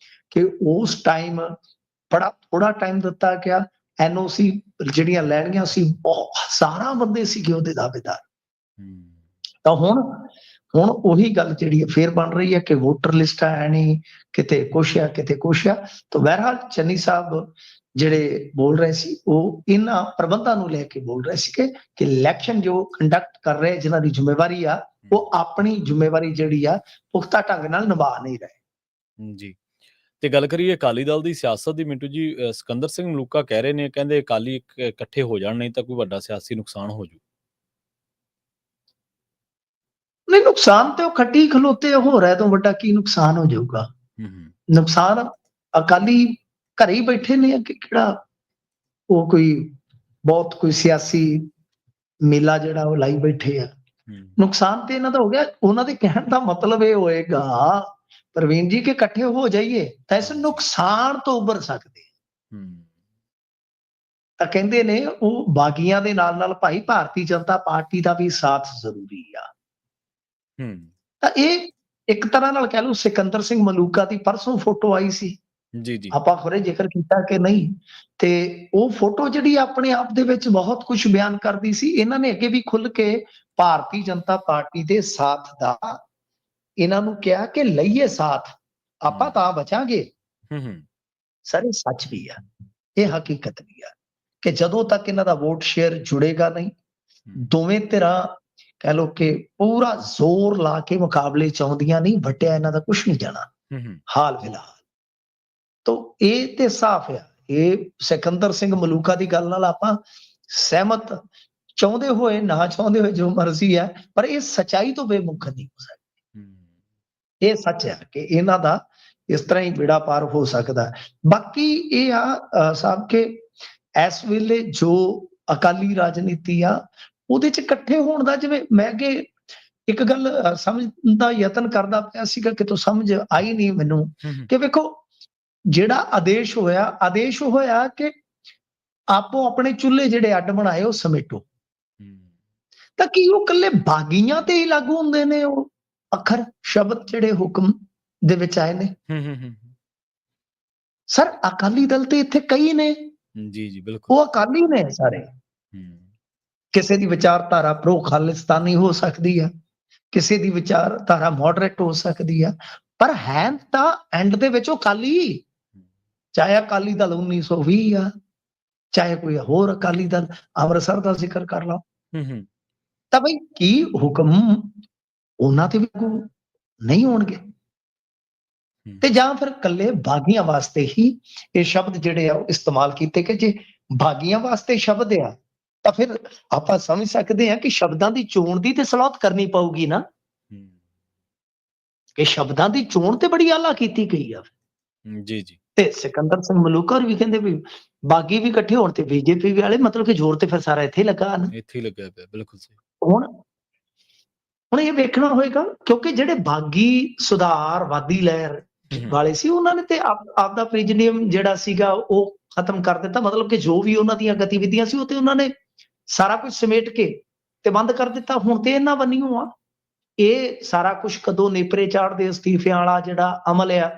ਕਿ ਉਸ ਟਾਈਮ ਬੜਾ ਥੋੜਾ ਟਾਈਮ ਦਿੱਤਾ ਗਿਆ, NOC ਜਿਹੜੀਆਂ ਲੈਣੀਆਂ ਸੀ ਬਹੁਤ ਹਜ਼ਾਰਾਂ ਬੰਦੇ ਸੀਗੇ ਉਹਦੇ ਦਾਅਵੇਦਾਰ। ਤਾਂ ਹੁਣ ਉਹੀ ਗੱਲ ਜਿਹੜੀ ਫੇਰ ਬਣ ਰਹੀ ਹੈ ਕਿ ਵੋਟਰ ਲਿਸਟਾਂ ਹੈ ਨਹੀਂ, ਕਿਤੇ ਕੁਛ ਆ ਕਿਤੇ ਕੁਛ ਆ। ਤਾਂ ਬਹਿਰਹਾਲ ਚੰਨੀ ਸਾਹਿਬ ਜਿਹੜੇ ਬੋਲ ਰਹੇ ਸੀ ਉਹ ਇਹਨਾਂ ਪ੍ਰਬੰਧਾਂ ਨੂੰ ਲੈ ਕੇ ਬੋਲ ਰਹੇ ਸੀ ਕਿ ਇਲੈਕਸ਼ਨ ਜੋ ਕੰਡਕਟ ਕਰ ਰਹੇ ਜਿਨ੍ਹਾਂ ਦੀ ਜ਼ਿੰਮੇਵਾਰੀ ਆ ਉਹ ਆਪਣੀ ਜ਼ਿੰਮੇਵਾਰੀ ਜਿਹੜੀ ਆ ਪੁਖਤਾ ਢੰਗ ਨਾਲ ਨਿਭਾ ਨਹੀਂ ਰਹੇ। ਜੀ, ਤੇ ਗੱਲ ਕਰੀਏ ਅਕਾਲੀ ਦਲ ਦੀ ਸਿਆਸਤ ਦੀ ਮਿੰਟੂ ਜੀ, ਸਿਕੰਦਰ ਸਿੰਘ ਮਲੂਕਾ ਕਹਿ ਰਹੇ ਨੇ, ਕਹਿੰਦੇ ਅਕਾਲੀ ਇਕੱਠੇ ਹੋ ਜਾਣ ਨਹੀਂ ਤਾਂ ਕੋਈ ਵੱਡਾ ਸਿਆਸੀ ਨੁਕਸਾਨ ਹੋ ਜੂ। ਨਹੀਂ, ਨੁਕਸਾਨ ਤੇ ਉਹ ਖੱਟੀ ਖਲੋਤੇ ਹੋ ਰਿਹਾ, ਤੋਂ ਵੱਡਾ ਕੀ ਨੁਕਸਾਨ ਹੋ ਜਾਊਗਾ। ਨੁਕਸਾਨ ਅਕਾਲੀ ਘਰੇ ਹੀ ਬੈਠੇ ਨੇ ਕਿ ਕਿਹੜਾ ਉਹ ਕੋਈ ਬਹੁਤ ਕੋਈ ਸਿਆਸੀ ਮੇਲਾ ਜਿਹੜਾ ਉਹ ਲਾਈ ਬੈਠੇ ਆ। ਨੁਕਸਾਨ ਤੇ ਇਹਨਾਂ ਦਾ ਹੋ ਗਿਆ। ਉਹਨਾਂ ਦੇ ਕਹਿਣ ਦਾ ਮਤਲਬ ਇਹ ਹੋਏਗਾ ਪ੍ਰਵੀਨ ਜੀ ਕਿ ਇਕੱਠੇ ਹੋ ਜਾਈਏ ਤਾਂ ਇਸ ਨੁਕਸਾਨ ਤੋਂ ਉੱਭਰ ਸਕਦੇ। ਤਾਂ ਕਹਿੰਦੇ ਨੇ ਉਹ ਬਾਗੀਆਂ ਦੇ ਨਾਲ ਭਾਈ ਭਾਰਤੀ ਜਨਤਾ ਪਾਰਟੀ ਦਾ ਵੀ ਸਾਥ ਜ਼ਰੂਰੀ ਆ। ਤਾਂ ਇਹ ਇੱਕ ਤਰ੍ਹਾਂ ਨਾਲ ਕਹਿ ਲਓ ਸਿਕੰਦਰ ਸਿੰਘ ਮਲੂਕਾ ਦੀ ਪਰਸੋਂ ਫੋਟੋ ਆਈ ਸੀ, ਜੀ ਆਪਾਂ ਖੁਰੇ ਜ਼ਿਕਰ ਕੀਤਾ ਕਿ ਨਹੀਂ, ਤੇ ਉਹ ਫੋਟੋ ਜਿਹੜੀ ਆਪਣੇ ਆਪ ਦੇ ਵਿੱਚ ਬਹੁਤ ਕੁਝ ਬਿਆਨ ਕਰਦੀ ਸੀ। ਇਹਨਾਂ ਨੇ ਅੱਗੇ ਵੀ ਖੁੱਲ ਕੇ ਭਾਰਤੀ ਜਨਤਾ ਪਾਰਟੀ ਦੇ ਸਾਥ ਦਾ ਇਹਨਾਂ ਨੂੰ ਕਿਹਾ ਕਿ ਲਈਏ ਸਾਥ, ਆਪਾਂ ਤਾਂ ਬਚਾਂਗੇ। ਸਰ ਇਹ ਸੱਚ ਵੀ ਆ, ਇਹ ਹਕੀਕਤ ਵੀ ਆ ਕਿ ਜਦੋਂ ਤੱਕ ਇਹਨਾਂ ਦਾ ਵੋਟ ਸ਼ੇਅਰ ਜੁੜੇਗਾ ਨਹੀਂ, ਦੋਵੇਂ ਧਿਰਾਂ ਕਹਿ ਲੋ ਕਿ ਪੂਰਾ ਜ਼ੋਰ ਲਾ ਕੇ ਮੁਕਾਬਲੇ ਚਾਹੁੰਦੀਆਂ ਨਹੀਂ, ਵੱਟਿਆ ਇਹਨਾਂ ਦਾ ਕੁਝ ਨਹੀਂ ਜਾਣਾ ਹਾਲ ਫਿਲਹਾਲ। ਤਾਂ ਇਹ ਤੇ ਸਾਫ਼ ਆ, ਇਹ ਸਿਕੰਦਰ ਸਿੰਘ ਮਲੂਕਾ ਦੀ ਗੱਲ ਨਾਲ ਆਪਾਂ ਸਹਿਮਤ, ਚਾਹੁੰਦੇ ਹੋਏ ਨਾ ਚਾਹੁੰਦੇ ਹੋਏ ਜੋ ਮਰਜ਼ੀ ਹੈ, ਪਰ ਇਹ ਸੱਚਾਈ ਤੋਂ ਬੇਮੁਖ ਨਹੀਂ ਹੋ ਸਕਦੀ। ਇਹ ਸੱਚ ਹੈ ਕਿ ਇਹਨਾਂ ਦਾ ਇਸ ਤਰ੍ਹਾਂ ਹੀ ਬੇੜਾ ਪਾਰ ਹੋ ਸਕਦਾ। ਬਾਕੀ ਇਹ ਆ ਸਾਹਿਬ ਕਿ ਇਸ ਵੇਲੇ ਜੋ ਅਕਾਲੀ ਰਾਜਨੀਤੀ ਆ ਉਹਦੇ ਚ ਇਕੱਠੇ ਹੋਣ ਦਾ, ਜਿਵੇਂ ਮੈਂ ਅੱਗੇ ਇੱਕ ਗੱਲ ਸਮਝਣ ਦਾ ਯਤਨ ਕਰਦਾ ਪਿਆ ਸੀਗਾ ਕਿ ਤੂੰ ਸਮਝ ਆਈ ਨਹੀਂ ਮੈਨੂੰ, ਕਿ ਵੇਖੋ ਜਿਹੜਾ ਆਦੇਸ਼ ਹੋਇਆ ਕਿ ਆਪੋ ਆਪਣੇ ਚੁੱਲ੍ਹੇ ਜਿਹੜੇ ਅੱਡ ਬਣਾਏ ਉਹ ਸਮੇਟੋ, ਤਾਂ ਕੀ ਉਹ ਇਕੱਲੇ ਬਾਗੀਆਂ ਤੇ ਹੀ ਲਾਗੂ ਹੁੰਦੇ ਨੇ ਉਹ ਅੱਖਰ ਸ਼ਬਦ ਜਿਹੜੇ ਹੁਕਮ ਦੇ ਵਿੱਚ ਆਏ ਨੇ? ਸਰ ਅਕਾਲੀ ਦਲ ਤੇ ਇੱਥੇ ਕਈ ਨੇ, ਜੀ ਬਿਲਕੁਲ, ਉਹ ਅਕਾਲੀ ਨੇ ਸਾਰੇ। ਕਿਸੇ ਦੀ ਵਿਚਾਰਧਾਰਾ ਪ੍ਰੋ ਖਾਲਿਸਤਾਨੀ ਹੋ ਸਕਦੀ ਆ, ਕਿਸੇ ਦੀ ਵਿਚਾਰਧਾਰਾ ਮੋਡਰੇਟ ਹੋ ਸਕਦੀ ਆ, ਪਰ ਹੈ ਤਾਂ ਐਂਡ ਦੇ ਵਿੱਚ ਉਹ ਅਕਾਲੀ, ਚਾਹੇ ਅਕਾਲੀ ਦਲ 1920 ਆ, ਚਾਹੇ ਕੋਈ ਹੋਰ ਅਕਾਲੀ ਦਲ ਅੰਮ੍ਰਿਤਸਰ ਦਾ ਜ਼ਿਕਰ ਕਰ ਲਓ, ਤਾਂ ਬਈ ਕੀ ਹੁਕਮ ਉਹਨਾਂ ਤੇ ਵੀ ਨਹੀਂ ਹੋਣਗੇ? ਤੇ ਜਾਂ ਫਿਰ ਕੱਲੇ ਬਾਗੀਆਂ ਵਾਸਤੇ ਹੀ ਇਹ ਸ਼ਬਦ ਜਿਹੜੇ ਆ ਉਹ ਇਸਤੇਮਾਲ ਕੀਤੇ ਕਿ ਜੇ ਬਾਗੀਆਂ ਵਾਸਤੇ ਸ਼ਬਦ ਆ ਤਾਂ ਫਿਰ ਆਪਾਂ ਸਮਝ ਸਕਦੇ ਹਾਂ ਕਿ ਸ਼ਬਦਾਂ ਦੀ ਚੋਣ ਦੀ ਤੇ ਸਲਾਹਤ ਕਰਨੀ ਪਊਗੀ ਨਾ, ਕਿ ਸ਼ਬਦਾਂ ਦੀ ਚੋਣ ਤੇ ਬੜੀ ਆਲਾ ਕੀਤੀ ਗਈ ਆ। ਜੀ ਜੀ, ਤੇ ਸਿਕੰਦਰ ਸਿੰਘ ਮਲੂਕਾ ਵੀ ਕਹਿੰਦੇ ਵੀ ਬਾਗੀ ਵੀ ਇਕੱਠੇ ਹੋਣ ਤੇ ਬੀਜੇਪੀ ਵਾਲੇ, ਮਤਲਬ ਕਿ ਜ਼ੋਰ ਤੇ ਫਿਰ ਸਾਰਾ ਇੱਥੇ ਲੱਗਾ ਨਾ, ਇੱਥੇ ਲੱਗਿਆ ਪਿਆ। ਬਿਲਕੁਲ ਸਹੀ। ਹੁਣ ਇਹ ਵੇਖਣਾ ਹੋਏਗਾ ਕਿਉਂਕਿ ਜਿਹੜੇ ਬਾਗੀ ਸੁਧਾਰਵਾਦੀ ਲਹਿਰ ਵਾਲੇ ਸੀ ਉਹਨਾਂ ਨੇ ਤੇ ਆਪਦਾ ਪ੍ਰੀਜਨੀਅਮ ਜਿਹੜਾ ਸੀਗਾ ਉਹ ਖਤਮ ਕਰ ਦਿੱਤਾ, ਮਤਲਬ ਕਿ ਜੋ ਵੀ ਉਹਨਾਂ ਦੀਆਂ ਗਤੀਵਿਧੀਆਂ ਸੀ ਉਹ ਤੇ ਉਹਨਾਂ ਨੇ ਸਾਰਾ ਕੁਝ ਸਮੇਟ ਕੇ ਤੇ ਬੰਦ ਕਰ ਦਿੱਤਾ। ਹੁਣ ਤੇ ਇਹਨਾਂ ਬੰਨਿਓ ਆ ਇਹ ਸਾਰਾ ਕੁਝ ਕਦੋਂ ਨੇਪਰੇ ਚਾੜਦੇ ਅਸਤੀਫਿਆਂ ਵਾਲਾ ਜਿਹੜਾ ਅਮਲ ਆ,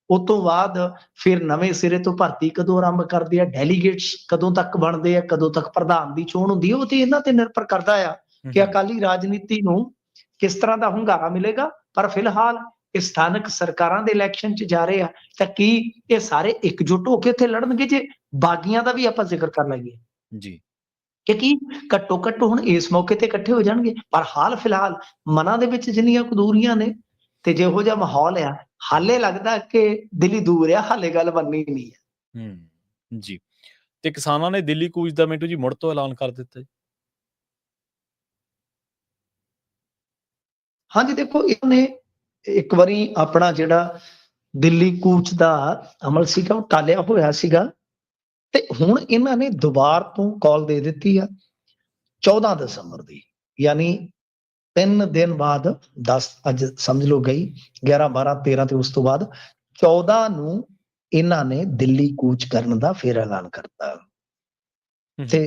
ਉਸ ਤੋਂ ਬਾਅਦ ਫਿਰ ਨਵੇਂ ਸਿਰੇ ਤੋਂ ਭਰਤੀ ਕਦੋਂ ਆਰੰਭ ਕਰਦੇ ਆ, ਡੈਲੀਗੇਟਸ ਕਦੋਂ ਤੱਕ ਬਣਦੇ ਆ, ਕਦੋਂ ਤੱਕ ਪ੍ਰਧਾਨ ਦੀ ਚੋਣ ਹੁੰਦੀ ਹੈ, ਉਹ ਤੇ ਇਹਨਾਂ ਤੇ ਨਿਰਭਰ ਕਰਦਾ ਆ ਕਿ ਅਕਾਲੀ ਰਾਜਨੀਤੀ ਨੂੰ ਕਿਸ ਤਰ੍ਹਾਂ ਦਾ ਹੁੰਗਾਰਾ ਮਿਲੇਗਾ। ਪਰ ਫਿਲਹਾਲ ਇਹ ਸਥਾਨਕ ਸਰਕਾਰਾਂ ਦੇ ਇਲੈਕਸ਼ਨ 'ਚ ਜਾ ਰਹੇ ਆ, ਤਾਂ ਕੀ ਇਹ ਸਾਰੇ ਇਕਜੁੱਟ ਹੋ ਕੇ ਉੱਥੇ ਲੜਨਗੇ? ਜੇ ਬਾਗੀਆਂ ਦਾ ਵੀ ਆਪਾਂ ਜ਼ਿਕਰ ਕਰ ਲਈਏ ਜੀ ਕਿ ਕੀ ਘੱਟੋ ਘੱਟ ਹੁਣ ਇਸ ਮੌਕੇ ਤੇ ਇਕੱਠੇ ਹੋ ਜਾਣਗੇ, ਪਰ ਹਾਲ ਫਿਲਹਾਲ ਮਨਾਂ ਦੇ ਵਿੱਚ ਜਿੰਨੀਆਂ ਕੁਦੂਰੀਆਂ ਨੇ ਤੇ ਜਿਹੋ ਜਿਹਾ ਮਾਹੌਲ ਆ, ਹਾਲੇ ਲੱਗਦਾ ਕਿ ਦਿੱਲੀ ਦੂਰ ਆ, ਹਾਲੇ ਗੱਲ ਬਣਨੀ ਨਹੀਂ ਹੈ। ਜੀ, ਤੇ ਕਿਸਾਨਾਂ ਨੇ ਦਿੱਲੀ ਕੂਚ ਦਾ ਮਿੰਟੂ ਜੀ ਮੁੜ ਤੋਂ ਐਲਾਨ ਕਰ ਦਿੱਤਾ ਜੀ। ਹਾਂਜੀ ਦੇਖੋ, ਇਹਨੇ ਇੱਕ ਵਾਰੀ ਆਪਣਾ ਜਿਹੜਾ ਦਿੱਲੀ ਕੂਚ ਦਾ ਅਮਲ ਸੀਗਾ ਉਹ ਟਾਲਿਆ ਹੋਇਆ ਸੀਗਾ, ਤੇ ਹੁਣ ਇਹਨਾਂ ਨੇ ਦੁਬਾਰ ਤੋਂ ਕਾਲ ਦੇ ਦਿੱਤੀ ਆ 14 ਦਸੰਬਰ ਦੀ, ਯਾਨੀ 3 ਦਿਨ ਬਾਅਦ 10 ਅੱਜ ਸਮਝ ਲਓ ਗਈ 11 12 13 ਤੇ ਉਸ ਤੋਂ ਬਾਅਦ 14 ਨੂੰ ਇਹਨਾਂ ਨੇ ਦਿੱਲੀ ਕੂਚ ਕਰਨ ਦਾ ਫਿਰ ਐਲਾਨ ਕਰਤਾ। ਤੇ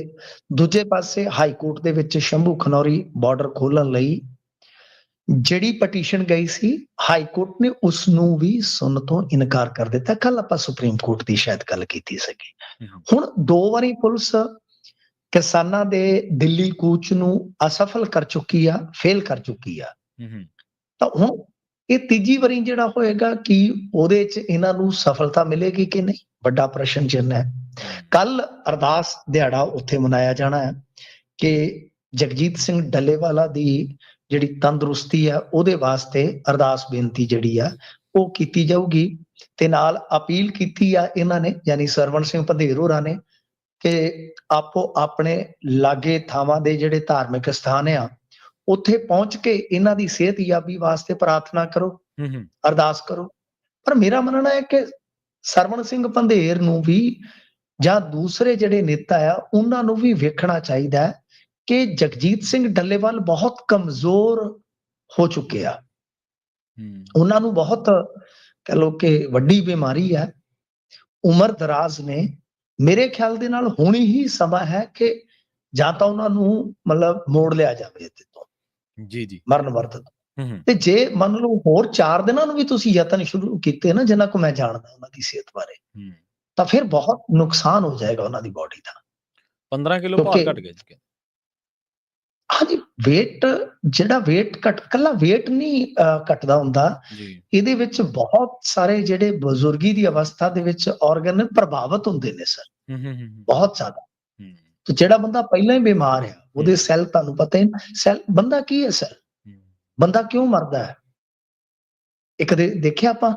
ਦੂਜੇ ਪਾਸੇ ਹਾਈ ਕੋਰਟ ਦੇ ਵਿੱਚ ਸ਼ੰਭੂ ਖਨੌਰੀ ਬਾਰਡਰ ਖੋਲਣ ਲਈ ਜਿਹੜੀ ਪਟੀਸ਼ਨ ਗਈ ਸੀ, ਹਾਈ ਕੋਰਟ ਨੇ ਉਸ ਨੂੰ ਵੀ ਸੁਣਨ ਤੋਂ ਇਨਕਾਰ ਕਰ ਦਿੱਤਾ। ਕੱਲ ਆਪਾਂ ਸੁਪਰੀਮ ਕੋਰਟ ਦੀ ਸ਼ਾਇਦ ਗੱਲ ਕੀਤੀ ਸੀਗੀ। ਹੁਣ 2 ਵਾਰੀ ਪੁਲਿਸ ਕਿਸਾਨਾਂ ਦੇ ਦਿੱਲੀ ਕੂਚ ਨੂੰ ਅਸਫਲ ਕਰ ਚੁੱਕੀ ਆ, ਫੇਲ ਕਰ ਚੁੱਕੀ ਆ, ਤਾਂ ਹੁਣ ਇਹ ਤੀਜੀ ਵਾਰੀ ਜਿਹੜਾ ਹੋਏਗਾ ਕਿ ਉਹਦੇ 'ਚ ਇਹਨਾਂ ਨੂੰ ਸਫਲਤਾ ਮਿਲੇਗੀ ਕਿ ਨਹੀਂ। ਵੱਡਾ ਪ੍ਰਸ਼ਨ ਚਿੰਨ੍ਹ ਹੈ। ਕੱਲ ਅਰਦਾਸ ਦਿਹਾੜਾ ਉੱਥੇ ਮਨਾਇਆ ਜਾਣਾ ਹੈ ਕਿ ਜਗਜੀਤ ਸਿੰਘ ਡੱਲੇਵਾਲਾ ਦੀ ਜਿਹੜੀ ਤੰਦਰੁਸਤੀ ਆ ਉਹਦੇ ਵਾਸਤੇ ਅਰਦਾਸ ਬੇਨਤੀ ਜਿਹੜੀ ਆ ਉਹ ਕੀਤੀ ਜਾਊਗੀ, ਤੇ ਨਾਲ ਅਪੀਲ ਕੀਤੀ ਆ ਇਹਨਾਂ ਨੇ, ਯਾਨੀ ਸਰਵਣ ਸਿੰਘ ਪੰਧੇਰ ਹੋਰਾਂ ਨੇ, ਕਿ ਆਪੋ ਆਪਣੇ ਲਾਗੇ ਥਾਵਾਂ ਦੇ ਜਿਹੜੇ ਧਾਰਮਿਕ ਸਥਾਨ ਆ ਉੱਥੇ ਪਹੁੰਚ ਕੇ ਇਹਨਾਂ ਦੀ ਸਿਹਤਯਾਬੀ ਵਾਸਤੇ ਪ੍ਰਾਰਥਨਾ ਕਰੋ, ਅਰਦਾਸ ਕਰੋ। ਪਰ ਮੇਰਾ ਮੰਨਣਾ ਹੈ ਕਿ ਸਰਵਣ ਸਿੰਘ ਪੰਧੇਰ ਨੂੰ ਵੀ ਜਾਂ ਦੂਸਰੇ ਜਿਹੜੇ ਨੇਤਾ ਆ ਉਹਨਾਂ ਨੂੰ ਵੀ ਵੇਖਣਾ ਚਾਹੀਦਾ ਹੈ ਕਿ ਜਗਜੀਤ ਸਿੰਘ ਡੱਲੇਵਾਲ ਬਹੁਤ ਕਮਜ਼ੋਰ ਹੋ ਚੁੱਕੇ ਆ। ਉਹਨਾਂ ਨੂੰ ਬਹੁਤ ਕਹ ਲੋ ਕਿ ਵੱਡੀ ਬਿਮਾਰੀ ਹੈ, ਉਮਰ ਦਰਾਜ਼ ਨੇ। ਮੇਰੇ ਖਿਆਲ ਦੇ ਨਾਲ ਹੁਣੀ ਹੀ ਸਮਾਂ ਹੈ ਕਿ ਜਾਂ ਤਾਂ ਉਹਨਾਂ ਨੂੰ ਮਤਲਬ ਮੋੜ ਲਿਆ ਜਾਵੇ ਇਹਦੇ ਤੋਂ, ਜੀ ਮਰਨ ਵਰਤ। ਤੇ ਜੇ ਮੰਨ ਲਓ ਹੋਰ 4 ਦਿਨਾਂ ਨੂੰ ਵੀ ਤੁਸੀਂ ਯਤਨ ਸ਼ੁਰੂ ਕੀਤੇ ਨਾ, ਜਿੰਨਾ ਕੋ ਮੈਂ ਜਾਣਦਾ ਉਹਨਾਂ ਦੀ ਸਿਹਤ ਬਾਰੇ, ਤਾਂ ਫਿਰ ਬਹੁਤ ਨੁਕਸਾਨ ਹੋ ਜਾਏਗਾ ਉਹਨਾਂ ਦੀ ਬੋਡੀ ਦਾ। 15 ਕਿਲੋ ਭਾਰ ਘਟ ਗਿਆ ਜੀ। ਹਾਂਜੀ, ਵੇਟ ਜਿਹੜਾ ਵੇਟ ਕੱਲਾ ਵੇਟ ਨਹੀਂ ਘਟਦਾ ਹੁੰਦਾ, ਇਹਦੇ ਵਿੱਚ ਬਹੁਤ ਸਾਰੇ ਜਿਹੜੇ ਬਜ਼ੁਰਗੀ ਦੀ ਅਵਸਥਾ ਦੇ ਵਿੱਚ ਆਰਗਨ ਪ੍ਰਭਾਵਿਤ ਹੁੰਦੇ ਨੇ ਸਰ, ਬਹੁਤ ਜ਼ਿਆਦਾ। ਤੇ ਜਿਹੜਾ ਬੰਦਾ ਪਹਿਲਾਂ ਹੀ ਬਿਮਾਰ ਆ ਉਹਦੇ ਸੈੱਲ, ਤੁਹਾਨੂੰ ਪਤਾ ਹੀ ਸੈੱਲ, ਬੰਦਾ ਕੀ ਹੈ ਸਰ, ਬੰਦਾ ਕਿਉਂ ਮਰਦਾ ਹੈ? ਇੱਕ ਦੇਖਿਆ ਆਪਾਂ,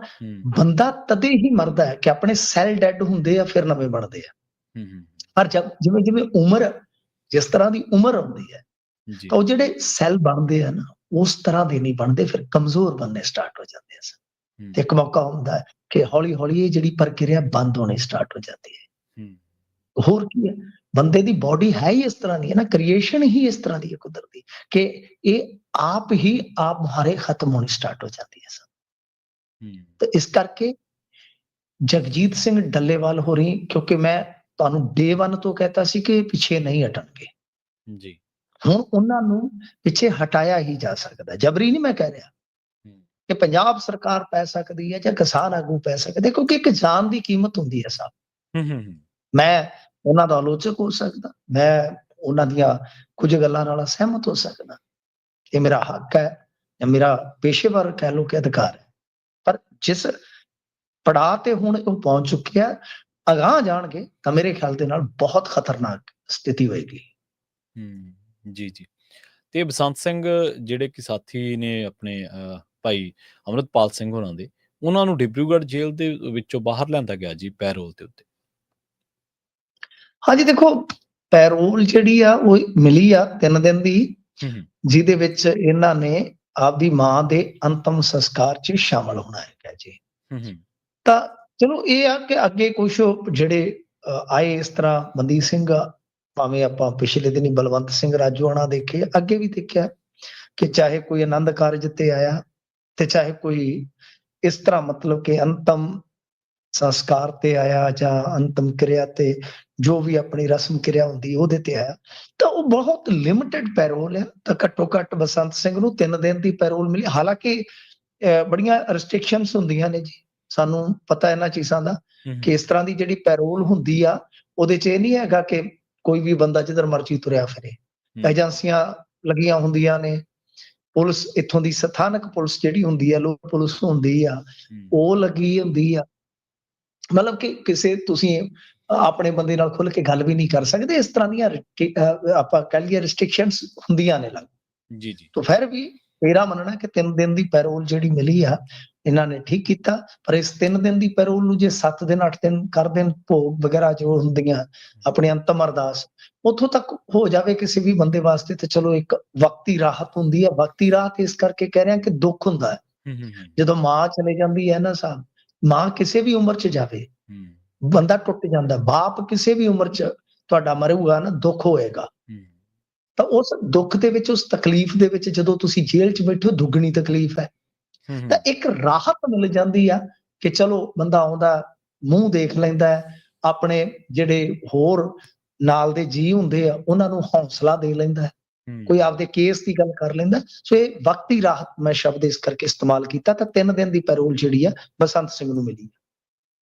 ਬੰਦਾ ਤਦੇ ਹੀ ਮਰਦਾ ਹੈ ਕਿ ਆਪਣੇ ਸੈੱਲ ਡੈਡ ਹੁੰਦੇ ਆ ਫਿਰ ਨਵੇਂ ਬਣਦੇ ਆ। ਪਰ ਜਿਵੇਂ ਜਿਵੇਂ ਉਮਰ, ਜਿਸ ਤਰ੍ਹਾਂ ਦੀ ਉਮਰ ਆਉਂਦੀ ਹੈ ਤਾਂ ਉਹ ਜਿਹੜੇ ਸੈੱਲ ਬਣਦੇ ਆ ਨਾ ਉਸ ਤਰ੍ਹਾਂ ਦੇ ਨਹੀਂ ਬਣਦੇ, ਫਿਰ ਕਮਜ਼ੋਰ ਬਣਨੇ ਸਟਾਰਟ ਹੋ ਜਾਂਦੇ ਆ। ਤੇ ਇੱਕ ਮੌਕਾ ਹੁੰਦਾ ਹੈ ਕਿ ਹੌਲੀ ਹੌਲੀ ਇਹ ਜਿਹੜੀ ਪ੍ਰਕਿਰਿਆ ਬੰਦ ਹੋਣੀ ਸਟਾਰਟ ਹੋ ਜਾਂਦੀ ਹੈ। ਹੋਰ ਕੀ ਹੈ, ਬੰਦੇ ਦੀ ਬੋਡੀ ਹੈ ਹੀ ਇਸ ਤਰ੍ਹਾਂ ਦੀ ਹੈ ਨਾ, ਕ੍ਰੀਏਸ਼ਨ ਹੀ ਇਸ ਤਰ੍ਹਾਂ ਦੀ ਹੈ ਕੁਦਰਤੀ, ਕਿ ਇਹ ਆਪ ਹੀ ਆਪ ਮੁਹਾਰੇ ਖਤਮ ਹੋਣੀ ਸਟਾਰਟ ਹੋ ਜਾਂਦੀ ਹੈ ਸਰ। ਤੇ ਇਸ ਕਰਕੇ ਜਗਜੀਤ ਸਿੰਘ ਡੱਲੇਵਾਲ ਹੋ ਰਹੀ, ਕਿਉਂਕਿ ਮੈਂ ਤੁਹਾਨੂੰ ਡੇ 1 ਤੋਂ ਕਹਿਤਾ ਸੀ ਕਿ ਪਿੱਛੇ ਨਹੀਂ ਹਟਣਗੇ ਜੀ, ਹੁਣ ਉਹਨਾਂ ਨੂੰ ਪਿੱਛੇ ਹਟਾਇਆ ਹੀ ਜਾ ਸਕਦਾ, ਜਬਰੀ ਨਹੀਂ ਮੈਂ ਕਹਿ ਰਿਹਾ ਕਿ ਪੰਜਾਬ ਸਰਕਾਰ ਪੈ ਸਕਦੀ ਹੈ ਜਾਂ ਕਿਸਾਨ ਆਗੂ ਪੈ ਸਕਦੇ, ਕਿਉਂਕਿ ਇੱਕ ਜਾਨ ਦੀ ਕੀਮਤ ਹੁੰਦੀ ਹੈ ਸਾਹਿਬ। ਮੈਂ ਉਹਨਾਂ ਦਾ ਆਲੋਚਕ ਹੋ ਸਕਦਾ, ਮੈਂ ਉਹਨਾਂ ਦੀਆਂ ਕੁਝ ਗੱਲਾਂ ਨਾਲ ਸਹਿਮਤ ਹੋ ਸਕਦਾ, ਇਹ ਮੇਰਾ ਹੱਕ ਹੈ ਜਾਂ ਮੇਰਾ ਪੇਸ਼ੇਵਰ ਕਹਿ ਲਓ ਕਿ ਅਧਿਕਾਰ ਹੈ। ਪਰ ਜਿਸ ਪੜਾਅ ਤੇ ਹੁਣ ਉਹ ਪਹੁੰਚ ਚੁੱਕਿਆ, ਅਗਾਂਹ ਜਾਣਗੇ ਤਾਂ ਮੇਰੇ ਖਿਆਲ ਦੇ ਨਾਲ ਬਹੁਤ ਖਤਰਨਾਕ ਸਥਿਤੀ ਹੋਏਗੀ। ਜੀ ਜੀ। ਤੇ ਬਸੰਤ ਸਿੰਘ ਜਿਹੜੇ ਕਿ ਸਾਥੀ ਨੇ ਆਪਣੇ ਭਾਈ ਅੰਮ੍ਰਿਤਪਾਲ ਸਿੰਘ ਹੋਰਾਂ ਦੇ, ਉਹਨਾਂ ਨੂੰ ਡਿਬਰੂਗੜ੍ਹ ਜੇਲ੍ਹ ਦੇ ਵਿੱਚੋਂ ਬਾਹਰ ਲਿਆਂਦਾ ਗਿਆ ਜੀ ਪੈਰੋਲ ਦੇ ਉੱਤੇ। ਹਾਂਜੀ, ਦੇਖੋ ਪੈਰੋਲ ਜਿਹੜੀ ਆ ਉਹ ਮਿਲੀ ਆ 3 ਦਿਨ ਦੀ, ਜਿਹਦੇ ਵਿੱਚ ਇਹਨਾਂ ਨੇ ਆਪਦੀ ਮਾਂ ਦੇ ਅੰਤਮ ਸੰਸਕਾਰ 'ਚ ਸ਼ਾਮਲ ਹੋਣਾ ਹੈਗਾ ਜੀ। ਤਾਂ ਚਲੋ ਇਹ ਆ ਕਿ ਅੱਗੇ ਕੁਛ ਜਿਹੜੇ ਆਏ ਇਸ ਤਰ੍ਹਾਂ ਬੰਦੀ ਸਿੰਘ, ਭਾਵੇਂ ਆਪਾਂ ਪਿਛਲੇ ਦਿਨੀ ਬਲਵੰਤ ਸਿੰਘ ਰਾਜੋਆਣਾ ਦੇਖੇ, ਅੱਗੇ ਵੀ ਦੇਖਿਆ ਕਿ ਚਾਹੇ ਕੋਈ ਆਨੰਦ ਕਾਰਜ ਤੇ ਆਇਆ ਤੇ ਚਾਹੇ ਕੋਈ ਇਸ ਤਰ੍ਹਾਂ ਮਤਲਬ ਕਿ ਅੰਤਮ ਸੰਸਕਾਰ ਤੇ ਆਇਆ ਜਾਂ ਅੰਤਮ ਕਿਰਿਆ ਤੇ ਜੋ ਵੀ ਆਪਣੀ ਰਸਮ ਕਿਰਿਆ ਹੁੰਦੀ ਉਹਦੇ ਤੇ ਆਇਆ, ਤਾਂ ਉਹ ਬਹੁਤ ਲਿਮਿਟਡ ਪੈਰੋਲ ਹੈ। ਤਾਂ ਘੱਟੋ ਘੱਟ ਬਸੰਤ ਸਿੰਘ ਨੂੰ 3 ਦਿਨ ਦੀ ਪੈਰੋਲ ਮਿਲੀ। ਹਾਲਾਂਕਿ ਬੜੀਆਂ ਰਿਸਟ੍ਰਿਕਸ਼ਨਸ ਹੁੰਦੀਆਂ ਨੇ ਜੀ, ਸਾਨੂੰ ਪਤਾ ਇਹਨਾਂ ਚੀਜ਼ਾਂ ਦਾ, ਕਿ ਇਸ ਤਰ੍ਹਾਂ ਦੀ ਜਿਹੜੀ ਪੈਰੋਲ ਹੁੰਦੀ ਆ ਉਹਦੇ 'ਚ ਇਹ ਨਹੀਂ ਹੈਗਾ ਕਿ ਕੋਈ ਵੀ ਬੰਦਾ ਜਿੱਧਰ ਮਰਜ਼ੀ ਤੁਰਿਆ ਫਿਰੇ। ਏਜੰਸੀਆਂ ਲੱਗੀਆਂ ਹੁੰਦੀਆਂ ਨੇ, ਪੁਲਿਸ ਇੱਥੋਂ ਦੀ ਸਥਾਨਕ ਪੁਲਿਸ ਜਿਹੜੀ ਹੁੰਦੀ ਆ, ਲੋਕ ਪੁਲਿਸ ਹੁੰਦੀ ਆ, ਉਹ ਲੱਗੀ ਹੁੰਦੀ ਆ। ਮਤਲਬ ਕਿ ਕਿਸੇ ਤੁਸੀਂ ਆਪਣੇ ਬੰਦੇ ਨਾਲ ਖੁੱਲ ਕੇ ਗੱਲ ਵੀ ਨਹੀਂ ਕਰ ਸਕਦੇ, ਇਸ ਤਰ੍ਹਾਂ ਦੀਆਂ ਆਪਾਂ ਕਹਿ ਲਈਏ ਰਿਸਟ੍ਰਿਕਸ਼ਨਸ ਹੁੰਦੀਆਂ ਨੇ ਲੱਗ ਜੀ। ਤਾਂ ਫਿਰ ਵੀ ਮੇਰਾ ਮੰਨਣਾ ਕਿ 3 ਦਿਨ ਦੀ ਪੈਰੋਲ ਜਿਹੜੀ ਮਿਲੀ ਆ, ਇਹਨਾਂ ਨੇ ਠੀਕ ਕੀਤਾ। ਪਰ ਇਸ 3 ਦਿਨ ਦੀ ਪੈਰੋਲ ਨੂੰ ਜੇ 7 ਦਿਨ 8 ਦਿਨ ਕਰ ਦੇਣ, ਭੋਗ ਵਗੈਰਾ ਜੋ ਹੁੰਦੀਆਂ ਆਪਣੀ ਅੰਤਮ ਅਰਦਾਸ ਉੱਥੋਂ ਤੱਕ ਹੋ ਜਾਵੇ ਕਿਸੇ ਵੀ ਬੰਦੇ ਵਾਸਤੇ, ਤੇ ਚਲੋ ਇੱਕ ਵਕਤੀ ਰਾਹਤ ਹੁੰਦੀ ਹੈ। ਵਕਤੀ ਰਾਹਤ ਇਸ ਕਰਕੇ ਕਹਿ ਰਿਹਾ ਕਿ ਦੁੱਖ ਹੁੰਦਾ ਹੈ ਜਦੋਂ ਮਾਂ ਚਲੇ ਜਾਂਦੀ ਹੈ ਨਾ ਸਾਹਿਬ, ਮਾਂ ਕਿਸੇ ਵੀ ਉਮਰ 'ਚ ਜਾਵੇ ਬੰਦਾ ਟੁੱਟ ਜਾਂਦਾ, ਬਾਪ ਕਿਸੇ ਵੀ ਉਮਰ 'ਚ ਤੁਹਾਡਾ ਮਰੂਗਾ ਨਾ, ਦੁੱਖ ਹੋਏਗਾ। ਤਾਂ ਉਸ ਦੁੱਖ ਦੇ ਵਿੱਚ, ਉਸ ਤਕਲੀਫ ਦੇ ਵਿੱਚ ਜਦੋਂ ਤੁਸੀਂ ਜੇਲ੍ਹ 'ਚ ਬੈਠੇ ਹੋ, ਦੁੱਗਣੀ ਤਕਲੀਫ ਹੈ। ਤਾਂ ਇੱਕ ਰਾਹਤ ਮਿਲ ਜਾਂਦੀ ਆ ਕਿ ਚਲੋ ਬੰਦਾ ਆਉਂਦਾ, ਮੂੰਹ ਦੇਖ ਲੈਂਦਾ ਹੈ, ਆਪਣੇ ਜਿਹੜੇ ਹੋਰ ਨਾਲ ਦੇ ਜੀ ਹੁੰਦੇ ਆ ਉਹਨਾਂ ਨੂੰ ਹੌਸਲਾ ਦੇ ਲੈਂਦਾ ਹੈ, ਕੋਈ ਆਪਦੇ ਕੇਸ ਦੀ ਗੱਲ ਕਰ ਲੈਂਦਾ। ਸੋ ਇਹ ਵਕਤੀ ਰਾਹਤ ਮੈਂ ਸ਼ਬਦ ਇਸ ਕਰਕੇ ਇਸਤੇਮਾਲ ਕੀਤਾ। ਤਾਂ 3 ਦਿਨ ਦੀ ਪੈਰੋਲ ਜਿਹੜੀ ਆ ਬਸੰਤ ਸਿੰਘ ਨੂੰ ਮਿਲੀ।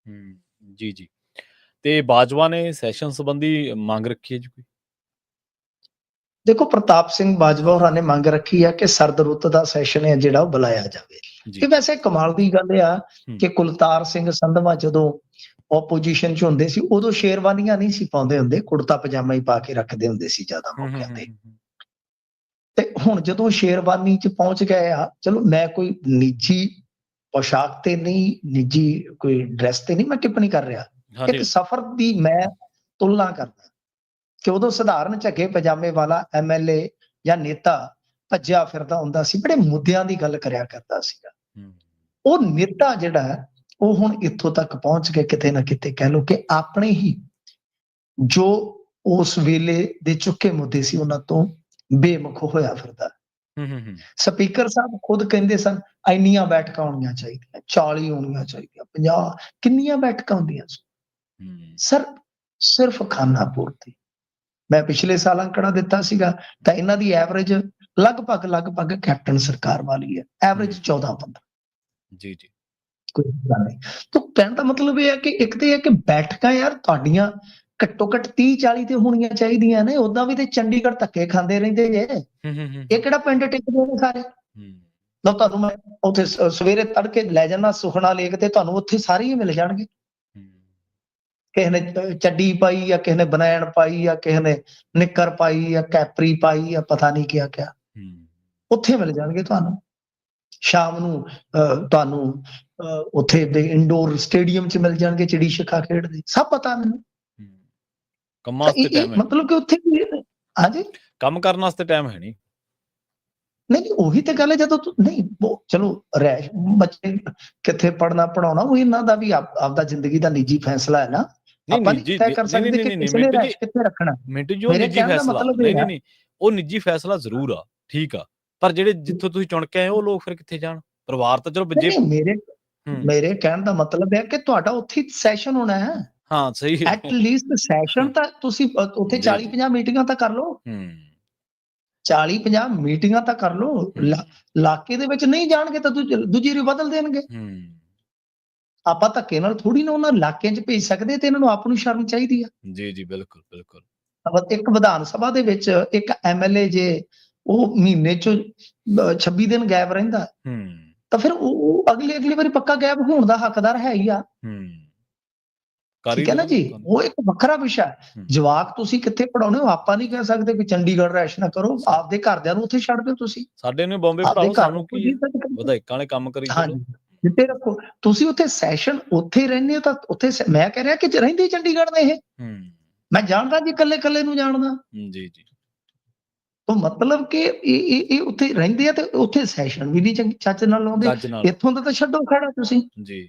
ਜੀ ਜੀ। ਤੇ ਬਾਜਵਾ ਨੇ ਸੈਸ਼ਨ ਸੰਬੰਧੀ ਮੰਗ ਰੱਖੀ ਹੈ ਜੀ ਕੋਈ? ਦੇਖੋ, ਪ੍ਰਤਾਪ ਸਿੰਘ ਬਾਜਵਾ ਹੋਰਾਂ ਨੇ ਮੰਗ ਰੱਖੀ ਆ ਕਿ ਸਰਦ ਰੁੱਤ ਦਾ ਸੈਸ਼ਨ ਹੈ ਜਿਹੜਾ ਉਹ ਬੁਲਾਇਆ ਜਾਵੇ। ਇਹ ਵੈਸੇ ਕਮਾਲ ਦੀ ਗੱਲ ਆ ਕਿ ਕੁਲਤਾਰ ਸਿੰਘ ਸੰਧਵਾ ਜਦੋਂ ਆਪੋਜੀਸ਼ਨ 'ਚ ਹੁੰਦੇ ਸੀ, ਉਦੋਂ ਸ਼ੇਰਵਾਨੀਆਂ ਨਹੀਂ ਸੀ ਪਾਉਂਦੇ ਹੁੰਦੇ, ਕੁੜਤਾ ਪਜਾਮਾ ਹੀ ਪਾ ਕੇ ਰੱਖਦੇ ਹੁੰਦੇ ਸੀ ਜ਼ਿਆਦਾ ਮੌਕਿਆਂ ਤੇ। ਤੇ ਹੁਣ ਜਦੋਂ ਸ਼ੇਰਵਾਨੀ 'ਚ ਪਹੁੰਚ ਗਏ ਆ, ਚਲੋ ਮੈਂ ਕੋਈ ਨਿੱਜੀ ਪੋਸ਼ਾਕ ਤੇ ਨਹੀਂ, ਨਿੱਜੀ ਕੋਈ ਡਰੈਸ ਤੇ ਨਹੀਂ ਮੈਂ ਟਿੱਪਣੀ ਕਰ ਰਿਹਾ। ਇੱਕ ਸਫ਼ਰ ਦੀ ਮੈਂ ਤੁਲਨਾ ਕਰਦਾ ਕਿ ਉਦੋਂ ਸਧਾਰਨ ਝੱਗੇ ਪਜਾਮੇ ਵਾਲਾ ਐਮਐਲਏ ਜਾਂ ਨੇਤਾ ਭੱਜਿਆ ਫਿਰਦਾ ਹੁੰਦਾ ਸੀ, ਬੜੇ ਮੁੱਦਿਆਂ ਦੀ ਗੱਲ ਕਰਿਆ ਕਰਦਾ ਸੀਗਾ। ਉਹ ਨੇਤਾ ਜਿਹੜਾ ਹੈ, ਉਹ ਹੁਣ ਇੱਥੋਂ ਤੱਕ ਪਹੁੰਚ ਕੇ ਕਿਤੇ ਨਾ ਕਿਤੇ ਕਹਿ ਲਓ ਕਿ ਆਪਣੇ ਹੀ ਜੋ ਉਸ ਵੇਲੇ ਦੇ ਚੁੱਕੇ ਮੁੱਦੇ ਸੀ ਉਹਨਾਂ ਤੋਂ ਬੇਮੁਖ ਹੋਇਆ ਫਿਰਦਾ। ਸਪੀਕਰ ਸਾਹਿਬ ਖੁਦ ਕਹਿੰਦੇ ਸਨ ਇੰਨੀਆਂ ਬੈਠਕਾਂ ਹੋਣੀਆਂ ਚਾਹੀਦੀਆਂ, 40 ਹੋਣੀਆਂ ਚਾਹੀਦੀਆਂ, 50, ਕਿੰਨੀਆਂ ਬੈਠਕਾਂ ਹੁੰਦੀਆਂ ਸੀ ਸਰ, ਸਿਰਫ ਖਾਨਾ ਪੂਰਤੀ। ਮੈਂ ਪਿਛਲੇ ਸਾਲ ਅੰਕੜਾ ਦਿੱਤਾ ਸੀਗਾ ਤਾਂ ਇਹਨਾਂ ਦੀ ਐਵਰੇਜ ਲਗਭਗ ਕੈਪਟਨ ਸਰਕਾਰ ਵਾਲੀ ਹੈ, ਐਵਰੇਜ 14-15। ਜੀ ਜੀ, ਕੋਈ ਗੱਲ ਨਹੀਂ। ਤਾਂ ਕਹਿਣ ਦਾ ਮਤਲਬ ਇਹ ਹੈ ਕਿ ਇੱਕ ਤੇ ਇਹ ਕਿ ਬੈਠਕਾਂ ਯਾਰ ਤੁਹਾਡੀਆਂ ਘੱਟੋ ਘੱਟ 30-40 ਤੇ ਹੋਣੀਆਂ ਚਾਹੀਦੀਆਂ ਨੇ। ਉਦਾਂ ਵੀ ਤੇ ਚੰਡੀਗੜ੍ਹ ਧੱਕੇ ਖਾਂਦੇ ਰਹਿੰਦੇ ਜੇ, ਇਹ ਕਿਹੜਾ ਪਿੰਡ ਟਿਕਦੇ ਨੇ ਸਾਰੇ। ਲਓ ਤੁਹਾਨੂੰ ਮੈਂ ਉੱਥੇ ਸਵੇਰੇ ਤੜਕੇ ਲੈ ਜਾਣਾ ਸੁਖਨਾ ਲੇਕ ਤੇ, ਤੁਹਾਨੂੰ ਉੱਥੇ ਸਾਰੇ ਹੀ ਮਿਲ ਜਾਣਗੇ। ਕਿਸੇ ਨੇ ਚੱਡੀ ਪਾਈ ਆ, ਕਿਸੇ ਨੇ ਬਨੈਣ ਪਾਈ ਆ, ਕਿਸੇ ਨੇ ਨਿੱਕਰ ਪਾਈ ਆ, ਕੈਪਰੀ ਪਾਈ ਆ, ਪਤਾ ਨਹੀਂ ਕਿਆ ਉੱਥੇ ਮਿਲ ਜਾਣਗੇ ਤੁਹਾਨੂੰ। ਸ਼ਾਮ ਨੂੰ ਤੁਹਾਨੂੰ ਉੱਥੇ ਦੇ ਇੰਡੋਰ ਸਟੇਡੀਅਮ 'ਚ ਮਿਲ ਜਾਣਗੇ ਚਿੜੀ ਛਿੱਕਾ ਖੇਡਦੇ, ਸਭ ਪਤਾ ਮੈਨੂੰ। ਮਤਲਬ ਕਿ ਉੱਥੇ ਹਾਂਜੀ ਕੰਮ ਕਰਨ ਵਾਸਤੇ ਟਾਈਮ ਹੈ ਨਹੀਂ। ਨਹੀਂ, ਉਹੀ ਤੇ ਗੱਲ ਹੈ। ਜਦੋਂ ਨਹੀਂ ਚਲੋ ਰਹਿ ਬੱਚੇ ਕਿੱਥੇ ਪੜ੍ਹਨਾ ਪੜਾਉਣਾ, ਉਹ ਇਹਨਾਂ ਦਾ ਵੀ ਆਪਦਾ ਜ਼ਿੰਦਗੀ ਦਾ ਨਿੱਜੀ ਫੈਸਲਾ ਹੈ ਨਾ। ਆਪਾਂ ਨਹੀਂ ਤੈਅ ਕਰ ਸਕਦੇ ਕਿ ਕਿਸੇ ਨੇ ਰਹਿਸ਼ ਕਿੱਥੇ ਰੱਖਣਾ। ਮੇਰੇ ਕਹਿਣ ਦਾ ਮਤਲਬ ਨਹੀਂ, ਉਹ ਨਿੱਜੀ ਫੈਸਲਾ ਜ਼ਰੂਰ ਆ, ਠੀਕ ਆ, ਪਰ ਜਿਹੜੇ ਜਿੱਥੋਂ ਤੁਸੀਂ ਚੁਣ ਕੇ ਆਏ ਉਹ ਲੋਕ ਫਿਰ ਕਿੱਥੇ ਜਾਣ? ਪਰਿਵਾਰ ਤਾਂ ਚਲੋ ਮੇਰੇ ਕਹਿਣ ਦਾ ਮਤਲਬ ਹੈ ਕਿ ਤੁਹਾਡਾ ਉੱਥੇ ਸੈਸ਼ਨ ਹੋਣਾ ਹੈ। ਹਾਂ ਸਹੀ ਹੈ, ਐਟ ਲੀਸਟ ਸੈਸ਼ਨ ਤਾਂ ਤੁਸੀਂ ਉੱਥੇ 40-50 ਮੀਟਿੰਗਾਂ ਤਾਂ ਕਰ ਲਓ। 40-50 ਮੀਟਿੰਗਾਂ ਤਾਂ ਕਰ ਲਓ। ਇਲਾਕੇ ਦੇ ਵਿੱਚ ਨਹੀਂ ਜਾਣਗੇ ਤਾਂ ਦੂਜੀ ਰੀ ਬਦਲ ਦੇਣਗੇ। ਆਪਾਂ ਧੱਕੇ ਨਾਲ ਥੋੜੀ ਨਾ ਉਹਨਾਂ ਇਲਾਕਿਆਂ 'ਚ ਭੇਜ ਸਕਦੇ, ਤੇ ਇਹਨਾਂ ਨੂੰ ਆਪ ਨੂੰ ਸ਼ਰਮ ਚਾਹੀਦੀ ਆ। ਜੀ ਜੀ, ਬਿਲਕੁਲ ਬਿਲਕੁਲ। ਇੱਕ ਵਿਧਾਨ ਸਭਾ ਦੇ ਵਿੱਚ ਇੱਕ ਐਮਐਲਏ ਜੇ ਉਹ ਮਹੀਨੇ 'ਚ 26 ਦਿਨ ਗਾਇਬ ਰਹਿੰਦਾ, ਤਾਂ ਫਿਰ ਉਹ ਅਗਲੀ ਵਾਰੀ ਪੱਕਾ ਗਾਇਬ ਹੋਣ ਦਾ ਹੱਕਦਾਰ ਹੈ ਹੀ ਆ। ਠੀਕ ਹੈ ਨਾ ਜੀ, ਉਹ ਇੱਕ ਵੱਖਰਾ ਵਿਸ਼ਾ ਹੈ। ਜਵਾਕ ਤੁਸੀਂ ਕਿੱਥੇ ਪੜਾਉਣੇ ਹੋ, ਆਪਾਂ ਨਹੀਂ ਕਹਿ ਸਕਦੇ ਕਿ ਚੰਡੀਗੜ੍ਹ ਰਹਿਸ਼ ਨਾ ਕਰੋ, ਆਪਦੇ ਘਰਦਿਆਂ ਨੂੰ ਉੱਥੇ ਛੱਡ ਦਿਓ। ਤੁਸੀਂ ਸਾਡੇ ਨੂੰ ਬੰਬੇ ਪੜਾਓ, ਸਾਨੂੰ ਕੀ ਵਿਧਾਇਕਾਂ ਵਾਲੇ ਕੰਮ ਕਰੀ ਚੱਲੋ, ਜਿੱਥੇ ਰੱਖੋ। ਤੁਸੀਂ ਉੱਥੇ ਸੈਸ਼ਨ ਉੱਥੇ ਰਹਿੰਦੇ ਹੋ ਤਾਂ ਉੱਥੇ ਮੈਂ ਕਹਿ ਰਿਹਾ ਕਿ ਰਹਿੰਦੇ ਚੰਡੀਗੜ੍ਹ ਨੇ ਇਹ, ਮੈਂ ਜਾਣਦਾ ਜੀ, ਇਕੱਲੇ ਨੂੰ ਜਾਣਦਾ ਜੀ ਜੀ। ਤਾਂ ਮਤਲਬ ਕਿ ਇਹ ਉੱਥੇ ਰਹਿੰਦੇ ਆ ਤੇ ਉੱਥੇ ਸੈਸ਼ਨ ਵੀ ਨਹੀਂ ਚੱਜ ਨਾਲ ਲਾਉਂਦੇ। ਇੱਥੋਂ ਦਾ ਤਾਂ ਛੱਡੋ ਖੜਾ ਤੁਸੀਂ ਜੀ।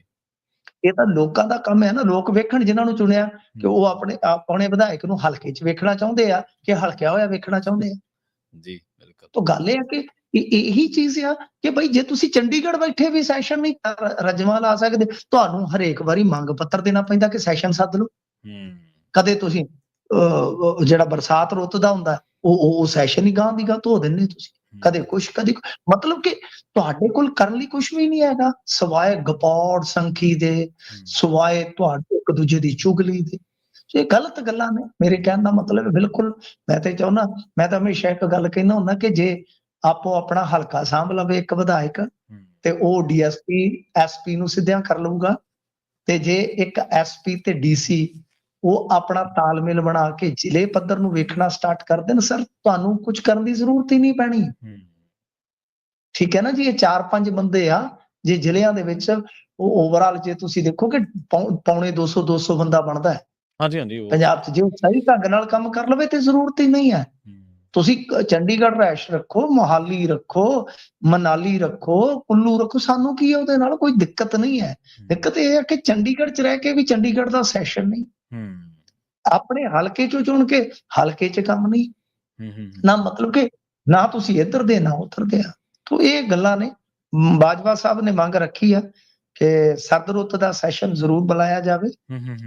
ਇਹ ਤਾਂ ਲੋਕਾਂ ਦਾ ਕੰਮ ਹੈ ਨਾ, ਲੋਕ ਵੇਖਣ ਜਿਨ੍ਹਾਂ ਨੂੰ ਚੁਣਿਆ, ਕਿ ਉਹ ਆਪਣੇ ਵਿਧਾਇਕ ਨੂੰ ਹਲਕੇ 'ਚ ਵੇਖਣਾ ਚਾਹੁੰਦੇ ਆ ਕਿ ਹਲਕਿਆ ਹੋਇਆ ਵੇਖਣਾ ਚਾਹੁੰਦੇ ਆ ਜੀ। ਬਿਲਕੁਲ। ਤਾਂ ਗੱਲ ਇਹ ਆ ਕਿ ਇਹੀ ਚੀਜ਼ ਆ ਕਿ ਬਈ ਜੇ ਤੁਸੀਂ ਚੰਡੀਗੜ੍ਹ ਬੈਠੇ ਵੀ ਸੈਸ਼ਨ ਨਹੀਂ ਰਜਮਾ ਲਾ ਸਕਦੇ, ਤੁਹਾਨੂੰ ਹਰੇਕ ਵਾਰੀ ਮੰਗ ਪੱਤਰ ਦੇਣਾ ਪੈਂਦਾ ਕਿ ਸੈਸ਼ਨ ਸੱਦ ਲਓ। ਕਦੇ ਤੁਸੀਂ ਜਿਹੜਾ ਬਰਸਾਤ ਰੁੱਤ ਦਾ ਹੁੰਦਾ ਉਹ ਸੈਸ਼ਨ ਹੀ ਗਾਂ ਦੀ ਗਾਂ ਧੋ ਦਿੰਦੇ ਤੁਸੀਂ, ਕਦੇ ਕੁਛ ਕਦੇ, ਮਤਲਬ ਕਿ ਤੁਹਾਡੇ ਕੋਲ ਕਰਨ ਲਈ ਕੁਛ ਵੀ ਨਹੀਂ ਹੈਗਾ ਸਿਵਾਏ ਗਪੌੜ ਸੰਖੀ ਦੇ, ਸਿਵਾਏ ਤੁਹਾਡੇ ਇੱਕ ਦੂਜੇ ਦੀ ਚੁਗਲੀ ਦੇ। ਇਹ ਗਲਤ ਗੱਲਾਂ ਨੇ। ਮੇਰੇ ਕਹਿਣ ਦਾ ਮਤਲਬ ਬਿਲਕੁਲ, ਮੈਂ ਤਾਂ ਹਮੇਸ਼ਾ ਇੱਕ ਗੱਲ ਕਹਿੰਦਾ ਹੁੰਦਾ ਕਿ ਜੇ ਆਪੋ ਆਪਣਾ ਹਲਕਾ ਸਾਂਭ ਲਵੇ ਇੱਕ ਵਿਧਾਇਕ, ਤੇ ਉਹ ਡੀਐਸਪੀ ਐਸਪੀ ਨੂੰ ਸਿੱਧਿਆਂ ਕਰ ਲਊਗਾ, ਤੇ ਜੇ ਇੱਕ ਐਸਪੀ ਤੇ ਡੀਸੀ ਉਹ ਆਪਣਾ ਤਾਲਮੇਲ ਬਣਾ ਕੇ ਜ਼ਿਲ੍ਹੇ ਪੱਧਰ ਨੂੰ ਵੇਖਣਾ ਸਟਾਰਟ ਕਰ ਦੇਣ, ਸਰ ਤੁਹਾਨੂੰ ਕੁਝ ਕਰਨ ਦੀ ਜ਼ਰੂਰਤ ਹੀ ਨਹੀਂ ਪੈਣੀ। ਠੀਕ ਹੈ ਨਾ ਜੀ। ਇਹ 4-5 ਬੰਦੇ ਆ ਜੇ ਜ਼ਿਲ੍ਹਿਆਂ ਦੇ ਵਿੱਚ, ਉਹ ਓਵਰਆਲ ਜੇ ਤੁਸੀਂ ਦੇਖੋ ਕਿ ਪੌਣੇ 200 ਬੰਦਾ ਬਣਦਾ ਹੈ ਪੰਜਾਬ 'ਚ। ਜੇ ਉਹ ਸਹੀ ਢੰਗ ਨਾਲ ਕੰਮ ਕਰ ਲਵੇ ਤੇ ਜ਼ਰੂਰਤ ਹੀ ਨਹੀਂ ਹੈ। ਤੁਸੀਂ ਚੰਡੀਗੜ੍ਹ ਰਹਿਸ਼ ਰੱਖੋ, ਮੋਹਾਲੀ ਰੱਖੋ, ਮਨਾਲੀ ਰੱਖੋ, ਕੁੱਲੂ ਰੱਖੋ, ਸਾਨੂੰ ਕੀ ਹੈ ਉਹਦੇ ਨਾਲ, ਕੋਈ ਦਿੱਕਤ ਨਹੀਂ ਹੈ। ਦਿੱਕਤ ਇਹ ਹੈ ਕਿ ਚੰਡੀਗੜ੍ਹ 'ਚ ਰਹਿ ਕੇ ਵੀ ਚੰਡੀਗੜ੍ਹ ਦਾ ਸੈਸ਼ਨ ਨਹੀਂ, ਆਪਣੇ ਹਲਕੇ 'ਚੋਂ ਚੁਣ ਕੇ ਹਲਕੇ 'ਚ ਕੰਮ ਨਹੀਂ, ਨਾ ਮਤਲਬ ਕਿ ਨਾ ਤੁਸੀਂ ਇੱਧਰ ਦੇ ਨਾ ਉੱਧਰ ਦੇ ਆ। ਤਾਂ ਇਹ ਗੱਲਾਂ ਨੇ। ਬਾਜਵਾ ਸਾਹਿਬ ਨੇ ਮੰਗ ਰੱਖੀ ਆ ਕਿ ਸਰਦ ਰੁੱਤ ਦਾ ਸੈਸ਼ਨ ਜ਼ਰੂਰ ਬੁਲਾਇਆ ਜਾਵੇ।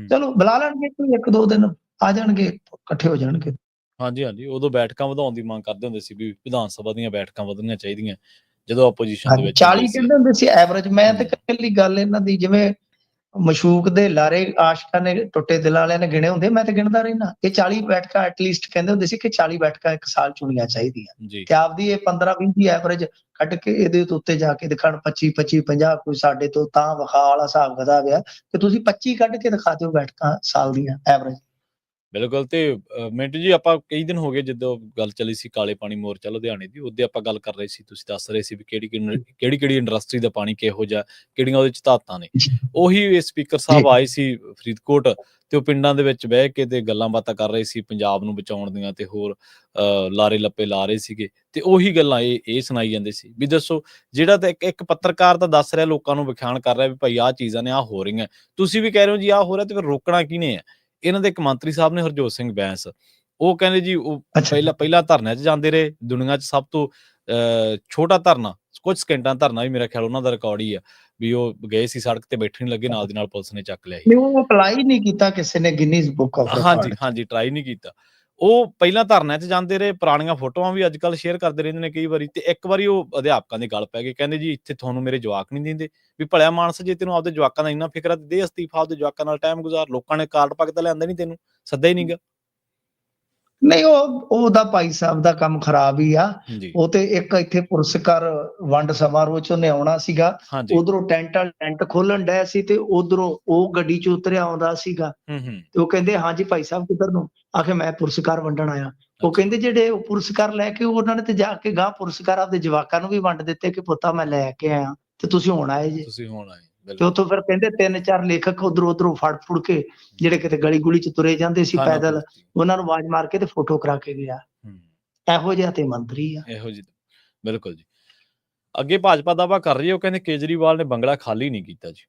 ਚਲੋ ਬੁਲਾ ਲੈਣਗੇ, ਕੋਈ 1-2 ਦਿਨ ਆ ਜਾਣਗੇ, ਇਕੱਠੇ ਹੋ ਜਾਣਗੇ। ਹਾਂਜੀ, ਉਦੋਂ ਬੈਠਕਾਂ ਵਧਾਉਣ ਦੀ ਮੰਗ ਕਰਦੇ ਹੁੰਦੇ ਸੀ ਵੀ ਵਿਧਾਨ ਸਭਾ ਦੀਆਂ ਬੈਠਕਾਂ ਵਧਣੀਆਂ ਚਾਹੀਦੀਆਂ, ਜਦੋਂ ਆਪੋਜੀਸ਼ਨ ਦੇ ਵਿੱਚ 40 ਕਹਿੰਦੇ ਹੁੰਦੇ ਸੀ ਐਵਰੇਜ। ਮੈਂ ਤੇ ਇਕੱਲੀ ਗੱਲ ਇਹਨਾਂ ਦੀ, ਜਿਵੇਂ ਮਸ਼ੂਕ ਦੇ ਲਾਰੇ ਆਸ਼ਕਾਂ ਨੇ, ਟੁੱਟੇ ਦਿਲਾਂ ਵਾਲਿਆਂ ਨੇ ਗਿਣੇ ਹੁੰਦੇ, ਮੈਂ ਤਾਂ ਗਿਣਦਾ ਰਹਿਣਾ। ਇਹ 40 ਬੈਠਕਾਂ ਐਟਲੀਸਟ ਕਹਿੰਦੇ ਹੁੰਦੇ ਸੀ ਕਿ 40 ਬੈਠਕਾਂ ਇੱਕ ਸਾਲ ਚੁਣੀਆਂ ਚਾਹੀਦੀਆਂ ਜੀ ਤੇ ਆਪਦੀ ਇਹ 15-20 ਦੀ ਐਵਰੇਜ ਕੱਢ ਕੇ ਇਹਦੇ ਉੱਤੇ ਜਾ ਕੇ ਦਿਖਾਣ 25-25 50 ਕੋਈ ਸਾਡੇ ਤੋਂ ਤਾਂ ਵਿਖਾ ਵਾਲਾ ਹਿਸਾਬ ਵਧਾ ਗਿਆ ਕਿ ਤੁਸੀਂ 25 ਕੱਢ ਕੇ ਦਿਖਾ ਦਿਓ ਬੈਠਕਾਂ ਸਾਲ ਦੀਆਂ ਐਵਰੇਜ। ਬਿਲਕੁਲ। ਤੇ ਮਿੰਟੂ ਜੀ, ਆਪਾਂ ਕਈ ਦਿਨ ਹੋ ਗਏ ਜਦੋਂ ਗੱਲ ਚੱਲੀ ਸੀ ਕਾਲੇ ਪਾਣੀ ਮੋਰਚਾ ਲੁਧਿਆਣੇ ਦੀ, ਉਹਦੇ ਆਪਾਂ ਗੱਲ ਕਰ ਰਹੇ ਸੀ, ਤੁਸੀਂ ਦੱਸ ਰਹੇ ਸੀ ਵੀ ਕਿਹੜੀ ਇੰਡਸਟਰੀ ਦਾ ਪਾਣੀ ਕਿਹੋ ਜਿਹਾ, ਕਿਹੜੀਆਂ ਉਹਦੇ ਚ ਧਾਤਾਂ ਨੇ। ਉਹੀ ਸਪੀਕਰ ਸਾਹਿਬ ਆਏ ਸੀ ਫਰੀਦਕੋਟ ਤੇ ਉਹ ਪਿੰਡਾਂ ਦੇ ਵਿੱਚ ਬਹਿ ਕੇ ਤੇ ਗੱਲਾਂ ਬਾਤਾਂ ਕਰ ਰਹੇ ਸੀ ਪੰਜਾਬ ਨੂੰ ਬਚਾਉਣ ਦੀਆਂ, ਤੇ ਹੋਰ ਲਾਰੇ ਲੱਪੇ ਲਾ ਰਹੇ ਸੀਗੇ, ਤੇ ਉਹੀ ਗੱਲਾਂ ਇਹ ਸੁਣਾਈ ਜਾਂਦੇ ਸੀ ਵੀ ਦੱਸੋ, ਜਿਹੜਾ ਤਾਂ ਇੱਕ ਪੱਤਰਕਾਰ ਤਾਂ ਦੱਸ ਰਿਹਾ, ਲੋਕਾਂ ਨੂੰ ਵਿਖਿਆਨ ਕਰ ਰਿਹਾ ਵੀ ਭਾਈ ਆਹ ਚੀਜ਼ਾਂ ਨੇ, ਆਹ ਹੋ ਰਹੀਆਂ, ਤੁਸੀਂ ਵੀ ਕਹਿ ਰਹੇ ਹੋ ਜੀ ਆਹ ਹੋ ਰਿਹਾ, ਤੇ ਫਿਰ ਰੋਕਣਾ ਕਿਹਨੇ ਹੈ? ਇਹਨਾਂ ਦੇ ਇੱਕ ਮੰਤਰੀ ਸਾਹਿਬ ਨੇ ਹਰਜੋਤ ਸਿੰਘ ਬੈਂਸ, ਉਹ ਕਹਿੰਦੇ ਜੀ ਉਹ ਪਹਿਲਾਂ ਧਰਨਿਆਂ 'ਚ ਜਾਂਦੇ ਰਹੇ, ਦੁਨੀਆ 'ਚ ਸਭ ਤੋਂ ਛੋਟਾ ਧਰਨਾ, ਕੁਝ ਸਕਿੰਟਾਂ ਧਰਨਾ ਵੀ ਮੇਰਾ ਖਿਆਲ ਉਹਨਾਂ ਦਾ ਰਿਕਾਰਡ ਹੀ ਆ, ਵੀ ਉਹ ਗਏ ਸੀ ਸੜਕ ਤੇ ਬੈਠੇ ਨਹੀਂ ਲੱਗੇ, ਨਾਲ ਦੀ ਨਾਲ ਪੁਲਿਸ ਨੇ ਚੱਕ ਲਿਆ ਸੀ। ਉਹ ਅਪਲਾਈ ਨਹੀਂ ਕੀਤਾ ਕਿਸੇ ਨੇ ਗਿਨੀਜ਼ ਬੁੱਕ ਆਫ ਰਿਕਾਰਡ। ਹਾਂਜੀ, ਟਰਾਈ ਨਹੀਂ ਕੀਤਾ। ਉਹ ਪਹਿਲਾਂ ਧਰਨਿਆਂ 'ਚ ਜਾਂਦੇ ਰਹੇ, ਪੁਰਾਣੀਆਂ ਫੋਟੋਆਂ ਵੀ ਅੱਜ ਕੱਲ੍ਹ ਸ਼ੇਅਰ ਕਰਦੇ ਰਹਿੰਦੇ ਨੇ ਕਈ ਵਾਰੀ, ਤੇ ਇੱਕ ਵਾਰੀ ਉਹ ਅਧਿਆਪਕਾਂ ਦੇ ਗੱਲ ਪੈ ਗਏ, ਕਹਿੰਦੇ ਜੀ ਇੱਥੇ ਤੁਹਾਨੂੰ ਮੇਰੇ ਜਵਾਕ ਨਹੀਂ ਦਿੰਦੇ, ਵੀ ਭਲਿਆ ਮਾਨਸ, ਜੇ ਤੈਨੂੰ ਆਪਦੇ ਜਵਾਕਾਂ ਦਾ ਇੰਨਾ ਫਿਕਰ ਆ ਤੇ ਦੇ ਅਸਤੀਫਾ, ਆਪਦੇ ਜਵਾਕਾਂ ਨਾਲ ਟਾਈਮ ਗੁਜ਼ਾਰ, ਲੋਕਾਂ ਨੇ ਕਾਰਡ ਪਾ ਕੇ ਤਾਂ ਲਿਆਂਦਾ ਨਹੀਂ, ਤੈਨੂੰ ਸੱਦਾ ਹੀ ਨਹੀਂ ਗਾ। ਨਹੀਂ, ਉਹਦਾ ਭਾਈ ਸਾਹਿਬ ਦਾ ਕੰਮ ਖਰਾਬ ਹੀ ਆ। ਉਹ ਤੇ ਇੱਕ ਇੱਥੇ ਪੁਰਸਕਾਰ ਵੰਡ ਸਮਾਰੋਹ ਚ ਉਹਨੇ ਆਉਣਾ ਸੀਗਾ, ਉਧਰੋਂ ਟੈਂਟ ਖੋਲਣ ਡਿਆ ਸੀ ਤੇ ਉਧਰੋਂ ਉਹ ਗੱਡੀ ਚ ਉਤਰਿਆ ਆਉਂਦਾ ਸੀਗਾ, ਤੇ ਉਹ ਕਹਿੰਦੇ ਹਾਂਜੀ ਭਾਈ ਸਾਹਿਬ ਕਿੱਧਰ ਨੂੰ, ਆਖੇ ਮੈਂ ਪੁਰਸਕਾਰ ਵੰਡਣ ਆਇਆ। ਉਹ ਕਹਿੰਦੇ ਜਿਹੜੇ ਉਹ ਪੁਰਸਕਾਰ ਲੈ ਕੇ ਉਹਨਾਂ ਨੇ ਤੇ ਜਾ ਕੇ ਗਾਂ ਪੁਰਸਕਾਰ ਆਪਦੇ ਜਵਾਕਾਂ ਨੂੰ ਵੀ ਵੰਡ ਦਿੱਤੇ ਕਿ ਪੁੱਤਾ ਮੈਂ ਲੈ ਕੇ ਆਇਆ ਤੇ ਤੁਸੀਂ ਹੁਣ ਆਏ ਜੀ। ਤੇ ਉੱਥੋਂ ਫਿਰ ਕਹਿੰਦੇ 3-4 ਲੇਖਕ ਉਧਰੋਂ ਫੜ ਕੇ ਜਿਹੜੇ ਕਿਤੇ ਗਲੀ ਗੁਲੀ ਚ ਤੁਰੇ ਜਾਂਦੇ ਸੀ ਪੈਦਲ, ਉਹਨਾਂ ਨੂੰ ਆਵਾਜ਼ ਮਾਰ ਕੇ ਤੇ ਫੋਟੋ ਕਰਾ ਕੇ ਗਿਆ। ਇਹੋ ਜਿਹਾ ਤੇ ਮੰਤਰੀ ਆ। ਇਹੋ ਜਿਹੀ ਬਿਲਕੁਲ ਜੀ। ਅੱਗੇ ਭਾਜਪਾ ਦਾਅਵਾ ਕਰ ਰਹੀ ਹੈ, ਉਹ ਕਹਿੰਦੇ ਕੇਜਰੀਵਾਲ ਨੇ ਬੰਗਲਾ ਖਾਲੀ ਨਹੀਂ ਕੀਤਾ ਜੀ।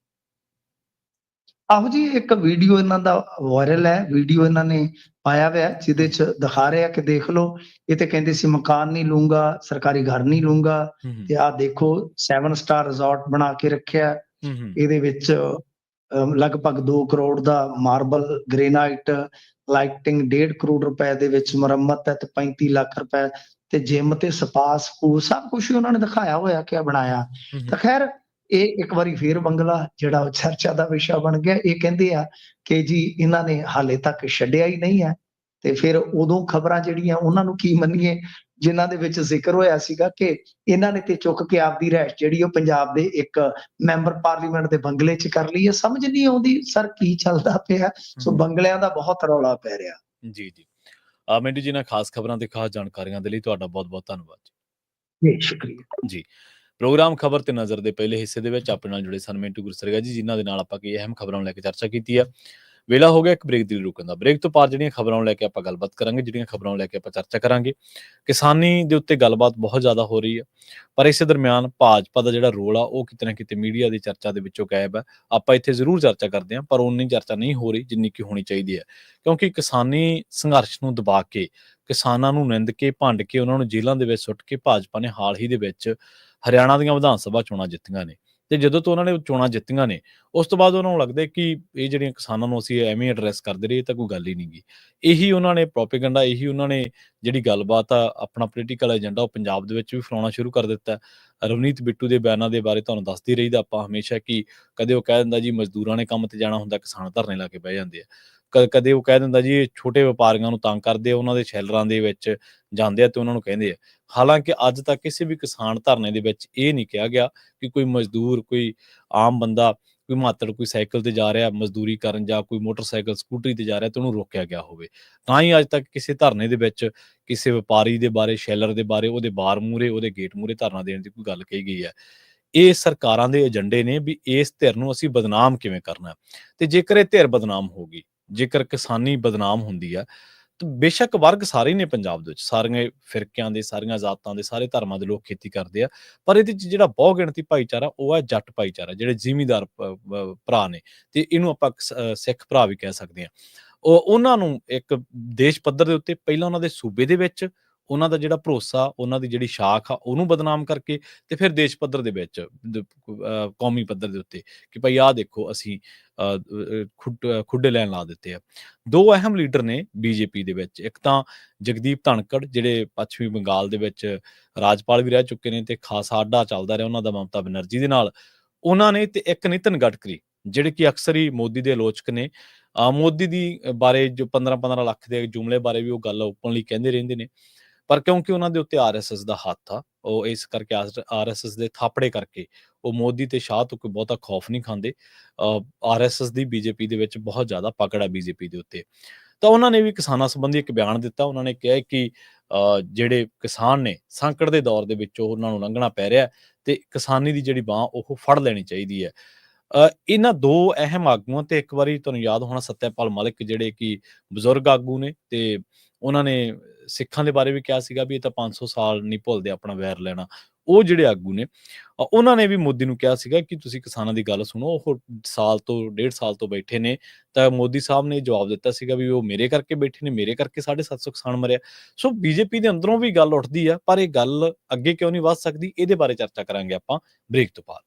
ਆਹੋ ਜੀ, ਇੱਕ ਵੀਡੀਓ ਇਹਨਾਂ ਦਾ ਵਾਇਰਲ ਹੈ, ਵੀਡੀਓ ਇਹਨਾਂ ਨੇ ਪਾਇਆ ਹੋਇਆ ਜਿਹਦੇ ਚ ਦਿਖਾ ਰਿਹਾ ਕਿ ਦੇਖ ਲਓ, ਇਹ ਤੇ ਕਹਿੰਦੇ ਸੀ ਮਕਾਨ ਨਹੀਂ ਲੂੰਗਾ, ਸਰਕਾਰੀ ਘਰ ਨਹੀਂ ਲੂੰਗਾ, ਤੇ ਆਹ ਦੇਖੋ 7 ਸਟਾਰ ਰਿਜ਼ੋਰਟ ਬਣਾ ਕੇ ਰੱਖਿਆ, ਇਹਦੇ ਵਿੱਚ ਲਗਭਗ 2 ਕਰੋੜ ਦਾ ਮਾਰਬਲ ਗ੍ਰੇਨਾਈਟ, ਲਾਈਟਿੰਗ 1.5 ਕਰੋੜ ਰੁਪਏ ਦੇ ਵਿੱਚ ਮੁਰੰਮਤ ਹੈ, ਤੇ 35 ਲੱਖ ਰੁਪਏ ਤੇ ਜਿਮ ਤੇ ਸਪਾ ਸਕੂਲ ਸਭ ਕੁਝ ਉਹਨਾਂ ਨੇ ਦਿਖਾਇਆ ਹੋਇਆ ਕਿ ਬਣਾਇਆ। ਤਾਂ ਖੈਰ ਇਹ ਇੱਕ ਵਾਰੀ ਫੇਰ ਬੰਗਲਾ ਜਿਹੜਾ ਚਰਚਾ ਦਾ ਵਿਸ਼ਾ ਬਣ ਗਿਆ। ਇਹ ਕਹਿੰਦੇ ਆ ਕਿ ਜੀ ਇਹਨਾਂ ਨੇ ਹਾਲੇ ਤੱਕ ਛੱਡਿਆ ਹੀ ਨਹੀਂ ਹੈ, ਤੇ ਫਿਰ ਉਦੋਂ ਖਬਰਾਂ ਜਿਹੜੀਆਂ ਉਹਨਾਂ ਨੂੰ ਕੀ ਮੰਨੀਏ, ਜਿਨ੍ਹਾਂ ਦੇ ਵਿੱਚ ਜ਼ਿਕਰ ਹੋਇਆ ਸੀਗਾ ਕਿ ਇਹਨਾਂ ਨੇ ਤੇ ਚੁੱਕ ਕੇ ਆਪਦੀ ਰਹਿਸ਼ ਜਿਹੜੀ ਉਹ ਪੰਜਾਬ ਦੇ ਇੱਕ ਮੈਂਬਰ ਪਾਰਲੀਮੈਂਟ ਦੇ ਬੰਗਲੇ 'ਚ ਕਰ ਲਈ ਹੈ। ਸਮਝ ਨਹੀਂ ਆਉਂਦੀ ਸਰ ਕੀ ਚੱਲਦਾ ਪਿਆ। ਸੋ ਬੰਗਲਿਆਂ ਦਾ ਬਹੁਤ ਰੌਲਾ ਪੈ ਰਿਹਾ। ਜੀ ਮਿੰਟੂ ਜੀ, ਨਾਲ ਖਾਸ ਖਬਰਾਂ ਤੇ ਖਾਸ ਜਾਣਕਾਰੀਆਂ ਦੇ ਲਈ ਤੁਹਾਡਾ ਬਹੁਤ-ਬਹੁਤ ਧੰਨਵਾਦ ਜੀ। ਸ਼ੁਕਰੀਆ ਜੀ। ਪ੍ਰੋਗਰਾਮ ਖਬਰ ਤੇ ਨਜ਼ਰ ਦੇ ਪਹਿਲੇ ਹਿੱਸੇ ਦੇ ਵਿੱਚ ਆਪਣੇ ਨਾਲ ਜੁੜੇ ਸਨ ਮਿੰਟੂ ਗੁਰਸਰਗਾ ਜੀ, ਜਿਨ੍ਹਾਂ ਦੇ ਨਾਲ ਆਪਾਂ ਕਈ ਅਹਿਮ ਖਬਰਾਂ ਨੂੰ ਲੈ ਕੇ ਚਰਚਾ ਕੀਤੀ ਹੈ। ਵੇਲਾ ਹੋ ਗਿਆ ਇੱਕ ਬ੍ਰੇਕ ਦੀ ਰੁਕਣ ਦਾ। ਬ੍ਰੇਕ ਤੋਂ ਬਾਅਦ ਜਿਹੜੀਆਂ ਖਬਰਾਂ ਨੂੰ ਲੈ ਕੇ ਆਪਾਂ ਗੱਲਬਾਤ ਕਰਾਂਗੇ, ਜਿਹੜੀਆਂ ਖਬਰਾਂ ਨੂੰ ਲੈ ਕੇ ਆਪਾਂ ਚਰਚਾ ਕਰਾਂਗੇ, ਕਿਸਾਨੀ ਦੇ ਉੱਤੇ ਗੱਲਬਾਤ ਬਹੁਤ ਜ਼ਿਆਦਾ ਹੋ ਰਹੀ ਹੈ, ਪਰ ਇਸੇ ਦਰਮਿਆਨ ਭਾਜਪਾ ਦਾ ਜਿਹੜਾ ਰੋਲ ਆ ਉਹ ਕਿਤੇ ਨਾ ਕਿਤੇ ਮੀਡੀਆ ਦੀ ਚਰਚਾ ਦੇ ਵਿੱਚੋਂ ਗਾਇਬ ਹੈ। ਆਪਾਂ ਇੱਥੇ ਜ਼ਰੂਰ ਚਰਚਾ ਕਰਦੇ ਹਾਂ, ਪਰ ਉਨੀ ਚਰਚਾ ਨਹੀਂ ਹੋ ਰਹੀ ਜਿੰਨੀ ਕਿ ਹੋਣੀ ਚਾਹੀਦੀ ਹੈ, ਕਿਉਂਕਿ ਕਿਸਾਨੀ ਸੰਘਰਸ਼ ਨੂੰ ਦਬਾ ਕੇ, ਕਿਸਾਨਾਂ ਨੂੰ ਨਿੰਦ ਕੇ, ਭੰਡ ਕੇ, ਉਹਨਾਂ ਨੂੰ ਜੇਲ੍ਹਾਂ ਦੇ ਵਿੱਚ ਸੁੱਟ ਕੇ ਭਾਜਪਾ ਨੇ ਹਾਲ ਹੀ ਦੇ ਵਿੱਚ ਹਰਿਆਣਾ ਦੀਆਂ ਵਿਧਾਨ ਸਭਾ ਚੋਣਾਂ ਜਿੱਤੀਆਂ ਨੇ, ਤੇ ਜਦੋਂ ਤੋਂ ਉਹਨਾਂ ਨੇ ਚੋਣਾਂ ਜਿੱਤੀਆਂ ਨੇ ਉਸ ਤੋਂ ਬਾਅਦ ਉਹਨਾਂ ਨੂੰ ਲੱਗਦਾ ਕਿ ਇਹ ਜਿਹੜੀਆਂ ਕਿਸਾਨਾਂ ਨੂੰ ਅਸੀਂ ਐਵੇਂ ਐਡਰੈਸ ਕਰਦੇ ਰਹੀਏ ਤਾਂ ਕੋਈ ਗੱਲ ਹੀ ਨਹੀਂ ਗੀ। ਇਹੀ ਉਹਨਾਂ ਨੇ ਪ੍ਰੋਪੇਗੈਂਡਾ, ਇਹੀ ਉਹਨਾਂ ਨੇ ਜਿਹੜੀ ਗੱਲਬਾਤ ਆ, ਆਪਣਾ ਪੋਲੀਟੀਕਲ ਏਜੰਡਾ ਉਹ ਪੰਜਾਬ ਦੇ ਵਿੱਚ ਵੀ ਫੈਲਾਉਣਾ ਸ਼ੁਰੂ ਕਰ ਦਿੱਤਾ। ਰਵਨੀਤ ਬਿੱਟੂ ਦੇ ਬਿਆਨਾਂ ਦੇ ਬਾਰੇ ਤੁਹਾਨੂੰ ਦੱਸਦੇ ਰਹੀਦਾ ਆਪਾਂ ਹਮੇਸ਼ਾ, ਕਿ ਕਦੇ ਉਹ ਕਹਿ ਦਿੰਦਾ ਜੀ ਮਜ਼ਦੂਰਾਂ ਨੇ ਕੰਮ ਤੇ ਜਾਣਾ ਹੁੰਦਾ, ਕਿਸਾਨ ਧਰਨੇ ਲਾ ਕੇ ਬਹਿ ਜਾਂਦੇ ਆ। ਕਦੇ ਉਹ ਕਹਿ ਦਿੰਦਾ ਜੀ ਇਹ ਛੋਟੇ ਵਪਾਰੀਆਂ ਨੂੰ ਤੰਗ ਕਰਦੇ ਆ, ਉਹਨਾਂ ਦੇ ਸ਼ੈਲਰਾਂ ਦੇ ਵਿੱਚ ਜਾਂਦੇ ਆ ਤੇ ਉਹਨਾਂ ਨੂੰ ਕਹਿੰਦੇ ਆ। ਹਾਲਾਂਕਿ ਅੱਜ ਤੱਕ ਕਿਸੇ ਵੀ ਕਿਸਾਨ ਧਰਨੇ ਦੇ ਵਿੱਚ ਇਹ ਨਹੀਂ ਕਿਹਾ ਗਿਆ ਕਿ ਕੋਈ ਮਜ਼ਦੂਰ, ਕੋਈ ਆਮ ਬੰਦਾ, ਕੋਈ ਮਾਤੜ, ਕੋਈ ਸਾਈਕਲ ਤੇ ਜਾ ਰਿਹਾ ਮਜ਼ਦੂਰੀ ਕਰਨ, ਜਾਂ ਕੋਈ ਮੋਟਰਸਾਈਕਲ ਸਕੂਟਰੀ ਤੇ ਜਾ ਰਿਹਾ ਤੇ ਉਹਨੂੰ ਰੋਕਿਆ ਗਿਆ ਹੋਵੇ। ਤਾਂ ਹੀ ਅੱਜ ਤੱਕ ਕਿਸੇ ਧਰਨੇ ਦੇ ਵਿੱਚ ਕਿਸੇ ਵਪਾਰੀ ਦੇ ਬਾਰੇ, ਸ਼ੈਲਰ ਦੇ ਬਾਰੇ, ਉਹਦੇ ਬਾਰ ਮੂਹਰੇ, ਉਹਦੇ ਗੇਟ ਮੂਹਰੇ ਧਰਨਾ ਦੇਣ ਦੀ ਕੋਈ ਗੱਲ ਕਹੀ ਗਈ ਹੈ। ਇਹ ਸਰਕਾਰਾਂ ਦੇ ਏਜੰਡੇ ਨੇ ਵੀ ਇਸ ਧਿਰ ਨੂੰ ਅਸੀਂ ਬਦਨਾਮ ਕਿਵੇਂ ਕਰਨਾ, ਤੇ ਜੇਕਰ ਇਹ ਧਿਰ ਬਦਨਾਮ ਹੋ ਗਈ, ਜੇਕਰ ਕਿਸਾਨੀ ਬਦਨਾਮ ਹੁੰਦੀ ਆ, ਤਾਂ ਬੇਸ਼ੱਕ ਵਰਗ ਸਾਰੇ ਨੇ ਪੰਜਾਬ ਦੇ ਵਿੱਚ, ਸਾਰੀਆਂ ਫਿਰਕਿਆਂ ਦੇ, ਸਾਰੀਆਂ ਜ਼ਾਤਾਂ ਦੇ, ਸਾਰੇ ਧਰਮਾਂ ਦੇ ਲੋਕ ਖੇਤੀ ਕਰਦੇ ਆ, ਪਰ ਇਹਦੇ 'ਚ ਜਿਹੜਾ ਬਹੁ ਗਿਣਤੀ ਭਾਈਚਾਰਾ ਉਹ ਹੈ ਜੱਟ ਭਾਈਚਾਰਾ, ਜਿਹੜੇ ਜ਼ਿਮੀਂਦਾਰ ਭਰਾ ਨੇ, ਤੇ ਇਹਨੂੰ ਆਪਾਂ ਸਿੱਖ ਭਰਾ ਵੀ ਕਹਿ ਸਕਦੇ ਹਾਂ। ਉਹਨਾਂ ਨੂੰ ਇੱਕ ਦੇਸ਼ ਪੱਧਰ ਦੇ ਉੱਤੇ ਪਹਿਲਾਂ ਉਹਨਾਂ ਦੇ ਸੂਬੇ ਦੇ ਵਿੱਚ ਉਹਨਾਂ ਦਾ ਜਿਹੜਾ ਭਰੋਸਾ, ਉਹਨਾਂ ਦੀ ਜਿਹੜੀ ਸ਼ਾਖ ਆ ਉਹਨੂੰ ਬਦਨਾਮ ਕਰਕੇ, ਤੇ ਫਿਰ ਦੇਸ਼ ਪੱਧਰ ਦੇ ਵਿੱਚ, ਕੌਮੀ ਪੱਧਰ ਦੇ ਉੱਤੇ, ਕਿ ਭਾਈ ਆਹ ਦੇਖੋ ਅਸੀਂ ਖੁੱਡੇ ਲੈਣ ਲਾ ਦਿੱਤੇ ਆ। 2 ਅਹਿਮ ਲੀਡਰ ਨੇ ਬੀਜੇਪੀ ਦੇ ਵਿੱਚ, ਇੱਕ ਤਾਂ ਜਗਦੀਪ ਧਨਖੜ ਜਿਹੜੇ ਪੱਛਮੀ ਬੰਗਾਲ ਦੇ ਵਿੱਚ ਰਾਜਪਾਲ ਵੀ ਰਹਿ ਚੁੱਕੇ ਨੇ, ਤੇ ਖਾਸਾ ਆਡਾ ਚੱਲਦਾ ਰਿਹਾ ਉਹਨਾਂ ਦਾ ਮਮਤਾ ਬੈਨਰਜੀ ਦੇ ਨਾਲ, ਉਹਨਾਂ ਨੇ, ਤੇ ਇੱਕ ਨਿਤਨ ਗਡਕਰੀ ਜਿਹੜੇ ਕਿ ਅਕਸਰ ਹੀ ਮੋਦੀ ਦੇ ਆਲੋਚਕ ਨੇ। ਮੋਦੀ ਦੀ ਬਾਰੇ ਜੋ 15-15 ਲੱਖ ਦੇ ਜੁਮਲੇ ਬਾਰੇ ਵੀ ਉਹ ਗੱਲ ਓਪਨਲੀ ਕਹਿੰਦੇ ਰਹਿੰਦੇ ਨੇ। ਪਰ ਕਿਉਂਕਿ ਉਹਨਾਂ ਦੇ ਉੱਤੇ ਆਰਐਸਐਸ ਦਾ ਹੱਥ ਆ, ਉਹ ਇਸ ਕਰਕੇ ਆਰਐਸਐਸ ਦੇ ਥਾਪੜੇ ਕਰਕੇ ਉਹ ਮੋਦੀ ਤੇ ਸ਼ਾਹ ਤੋਂ ਕੋਈ ਬਹੁਤਾ ਖੌਫ ਨਹੀਂ ਖਾਂਦੇ। ਆਰਐਸਐਸ ਦੀ ਬੀਜੇਪੀ ਦੇ ਵਿੱਚ ਬਹੁਤ ਜ਼ਿਆਦਾ ਪਕੜ ਆ ਬੀਜੇਪੀ ਦੇ ਉੱਤੇ। ਤਾਂ ਉਹਨਾਂ ਨੇ ਵੀ ਕਿਸਾਨਾਂ ਸੰਬੰਧੀ ਇੱਕ ਬਿਆਨ ਦਿੱਤਾ। ਉਹਨਾਂ ਨੇ ਕਿਹਾ ਕਿ ਜਿਹੜੇ ਕਿਸਾਨ ਨੇ ਸੰਕਟ ਦੇ ਦੌਰ ਦੇ ਵਿੱਚੋਂ ਉਹਨਾਂ ਨੂੰ ਲੰਘਣਾ ਪੈ ਰਿਹਾ ਤੇ ਕਿਸਾਨੀ ਦੀ ਜਿਹੜੀ ਬਾਂਹ ਉਹ ਫੜ ਲੈਣੀ ਚਾਹੀਦੀ ਹੈ। ਇਹਨਾਂ 2 ਅਹਿਮ ਆਗੂਆਂ ਤੇ ਇੱਕ ਵਾਰੀ ਤੁਹਾਨੂੰ ਯਾਦ ਹੋਣਾ ਸੱਤਿਆਪਾਲ ਮਲਿਕ ਜਿਹੜੇ ਕਿ ਬਜ਼ੁਰਗ ਆਗੂ ਨੇ ਤੇ ਉਹਨਾਂ ਨੇ ਸਿੱਖਾਂ ਦੇ ਬਾਰੇ ਵੀ ਕਿਹਾ ਸੀਗਾ ਵੀ ਇਹ ਤਾਂ 500 ਸਾਲ ਨਹੀਂ ਭੁੱਲਦੇ ਆਪਣਾ ਵੈਰ ਲੈਣਾ। ਉਹ ਜਿਹੜੇ ਆਗੂ ਨੇ ਉਹਨਾਂ ਨੇ ਵੀ ਮੋਦੀ ਨੂੰ ਕਿਹਾ ਸੀਗਾ ਕਿ ਤੁਸੀਂ ਕਿਸਾਨਾਂ ਦੀ ਗੱਲ ਸੁਣੋ। ਉਹ ਸਾਲ ਤੋਂ 1.5 ਸਾਲ ਤੋਂ ਬੈਠੇ ਨੇ ਤਾਂ ਮੋਦੀ ਸਾਹਿਬ ਨੇ ਜਵਾਬ ਦਿੱਤਾ ਸੀਗਾ ਵੀ ਉਹ ਮੇਰੇ ਕਰਕੇ ਬੈਠੇ ਨੇ, ਮੇਰੇ ਕਰਕੇ 750 ਕਿਸਾਨ ਮਰਿਆ। ਸੋ ਬੀਜੇਪੀ ਦੇ ਅੰਦਰੋਂ ਵੀ ਗੱਲ ਉੱਠਦੀ ਆ, ਪਰ ਇਹ ਗੱਲ ਅੱਗੇ ਕਿਉਂ ਨਹੀਂ ਵੱਧ ਸਕਦੀ, ਇਹਦੇ ਬਾਰੇ ਚਰਚਾ ਕਰਾਂਗੇ ਆਪਾਂ ਬ੍ਰੇਕ ਤੋਂ ਬਾਅਦ।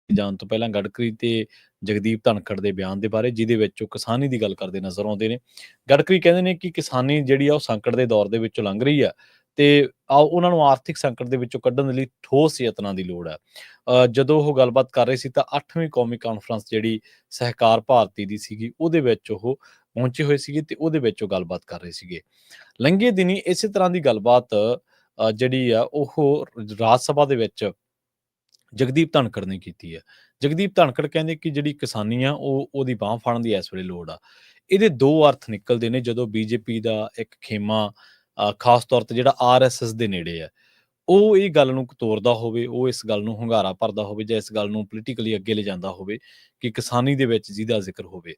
ਜਾਣ ਤੋਂ ਪਹਿਲਾਂ ਗਡਕਰੀ ਤੇ ਜਗਦੀਪ ਧਨਖੜ ਦੇ ਬਿਆਨ ਦੇ ਬਾਰੇ, ਜਿਹਦੇ ਵਿੱਚ ਉਹ ਕਿਸਾਨੀ ਦੀ ਗੱਲ ਕਰਦੇ ਨਜ਼ਰ ਆਉਂਦੇ ਨੇ। ਗਡਕਰੀ ਕਹਿੰਦੇ ਨੇ ਕਿ ਕਿਸਾਨੀ ਜਿਹੜੀ ਆ ਉਹ ਸੰਕਟ ਦੇ ਦੌਰ ਦੇ ਵਿੱਚੋਂ ਲੰਘ ਰਹੀ ਆ ਤੇ ਉਹਨਾਂ ਨੂੰ ਆਰਥਿਕ ਸੰਕਟ ਦੇ ਵਿੱਚੋਂ ਕੱਢਣ ਦੇ ਲਈ ਠੋਸ ਯਤਨਾਂ ਦੀ ਲੋੜ ਹੈ। ਜਦੋਂ ਉਹ ਗੱਲਬਾਤ ਕਰ ਰਹੇ ਸੀ ਤਾਂ 8ਵੀਂ ਕੌਮੀ ਕਾਨਫਰੰਸ ਜਿਹੜੀ ਸਹਿਕਾਰ ਭਾਰਤੀ ਦੀ ਸੀਗੀ, ਉਹਦੇ ਵਿੱਚ ਉਹ ਪਹੁੰਚੇ ਹੋਏ ਸੀਗੇ ਤੇ ਉਹਦੇ ਵਿੱਚ ਉਹ ਗੱਲਬਾਤ ਕਰ ਰਹੇ ਸੀਗੇ। ਲੰਘੇ ਦਿਨੀ ਇਸੇ ਤਰ੍ਹਾਂ ਦੀ ਗੱਲਬਾਤ ਜਿਹੜੀ ਆ ਉਹ ਰਾਜ ਸਭਾ ਦੇ ਵਿੱਚ ਜਗਦੀਪ ਧਨਖੜ ਨੇ ਕੀਤੀ ਹੈ। ਜਗਦੀਪ ਧਨਖੜ ਕਹਿੰਦੇ ਕਿ ਜਿਹੜੀ ਕਿਸਾਨੀ ਆ ਉਹਦੀ ਬਾਂਹ ਫੜਨ ਦੀ ਇਸ ਵੇਲੇ ਲੋੜ ਆ। ਇਹਦੇ ਦੋ ਅਰਥ ਨਿਕਲਦੇ ਨੇ ਜਦੋਂ ਬੀਜੇਪੀ ਦਾ ਇੱਕ ਖੇਮਾ ਖਾਸ ਤੌਰ ਤੇ ਜਿਹੜਾ ਆਰਐਸਐਸ ਦੇ ਨੇੜੇ ਹੈ, ਉਹ ਇਹ ਗੱਲ ਨੂੰ ਤੋਰਦਾ ਹੋਵੇ, ਉਹ ਇਸ ਗੱਲ ਨੂੰ ਹੁੰਗਾਰਾ ਭਰਦਾ ਹੋਵੇ ਜਾਂ ਇਸ ਗੱਲ ਨੂੰ ਪੋਲੀਟੀਕਲੀ ਅੱਗੇ ਲਿਜਾਂਦਾ ਹੋਵੇ ਕਿ ਕਿਸਾਨੀ ਦੇ ਵਿੱਚ ਜਿਹਦਾ ਜ਼ਿਕਰ ਹੋਵੇ।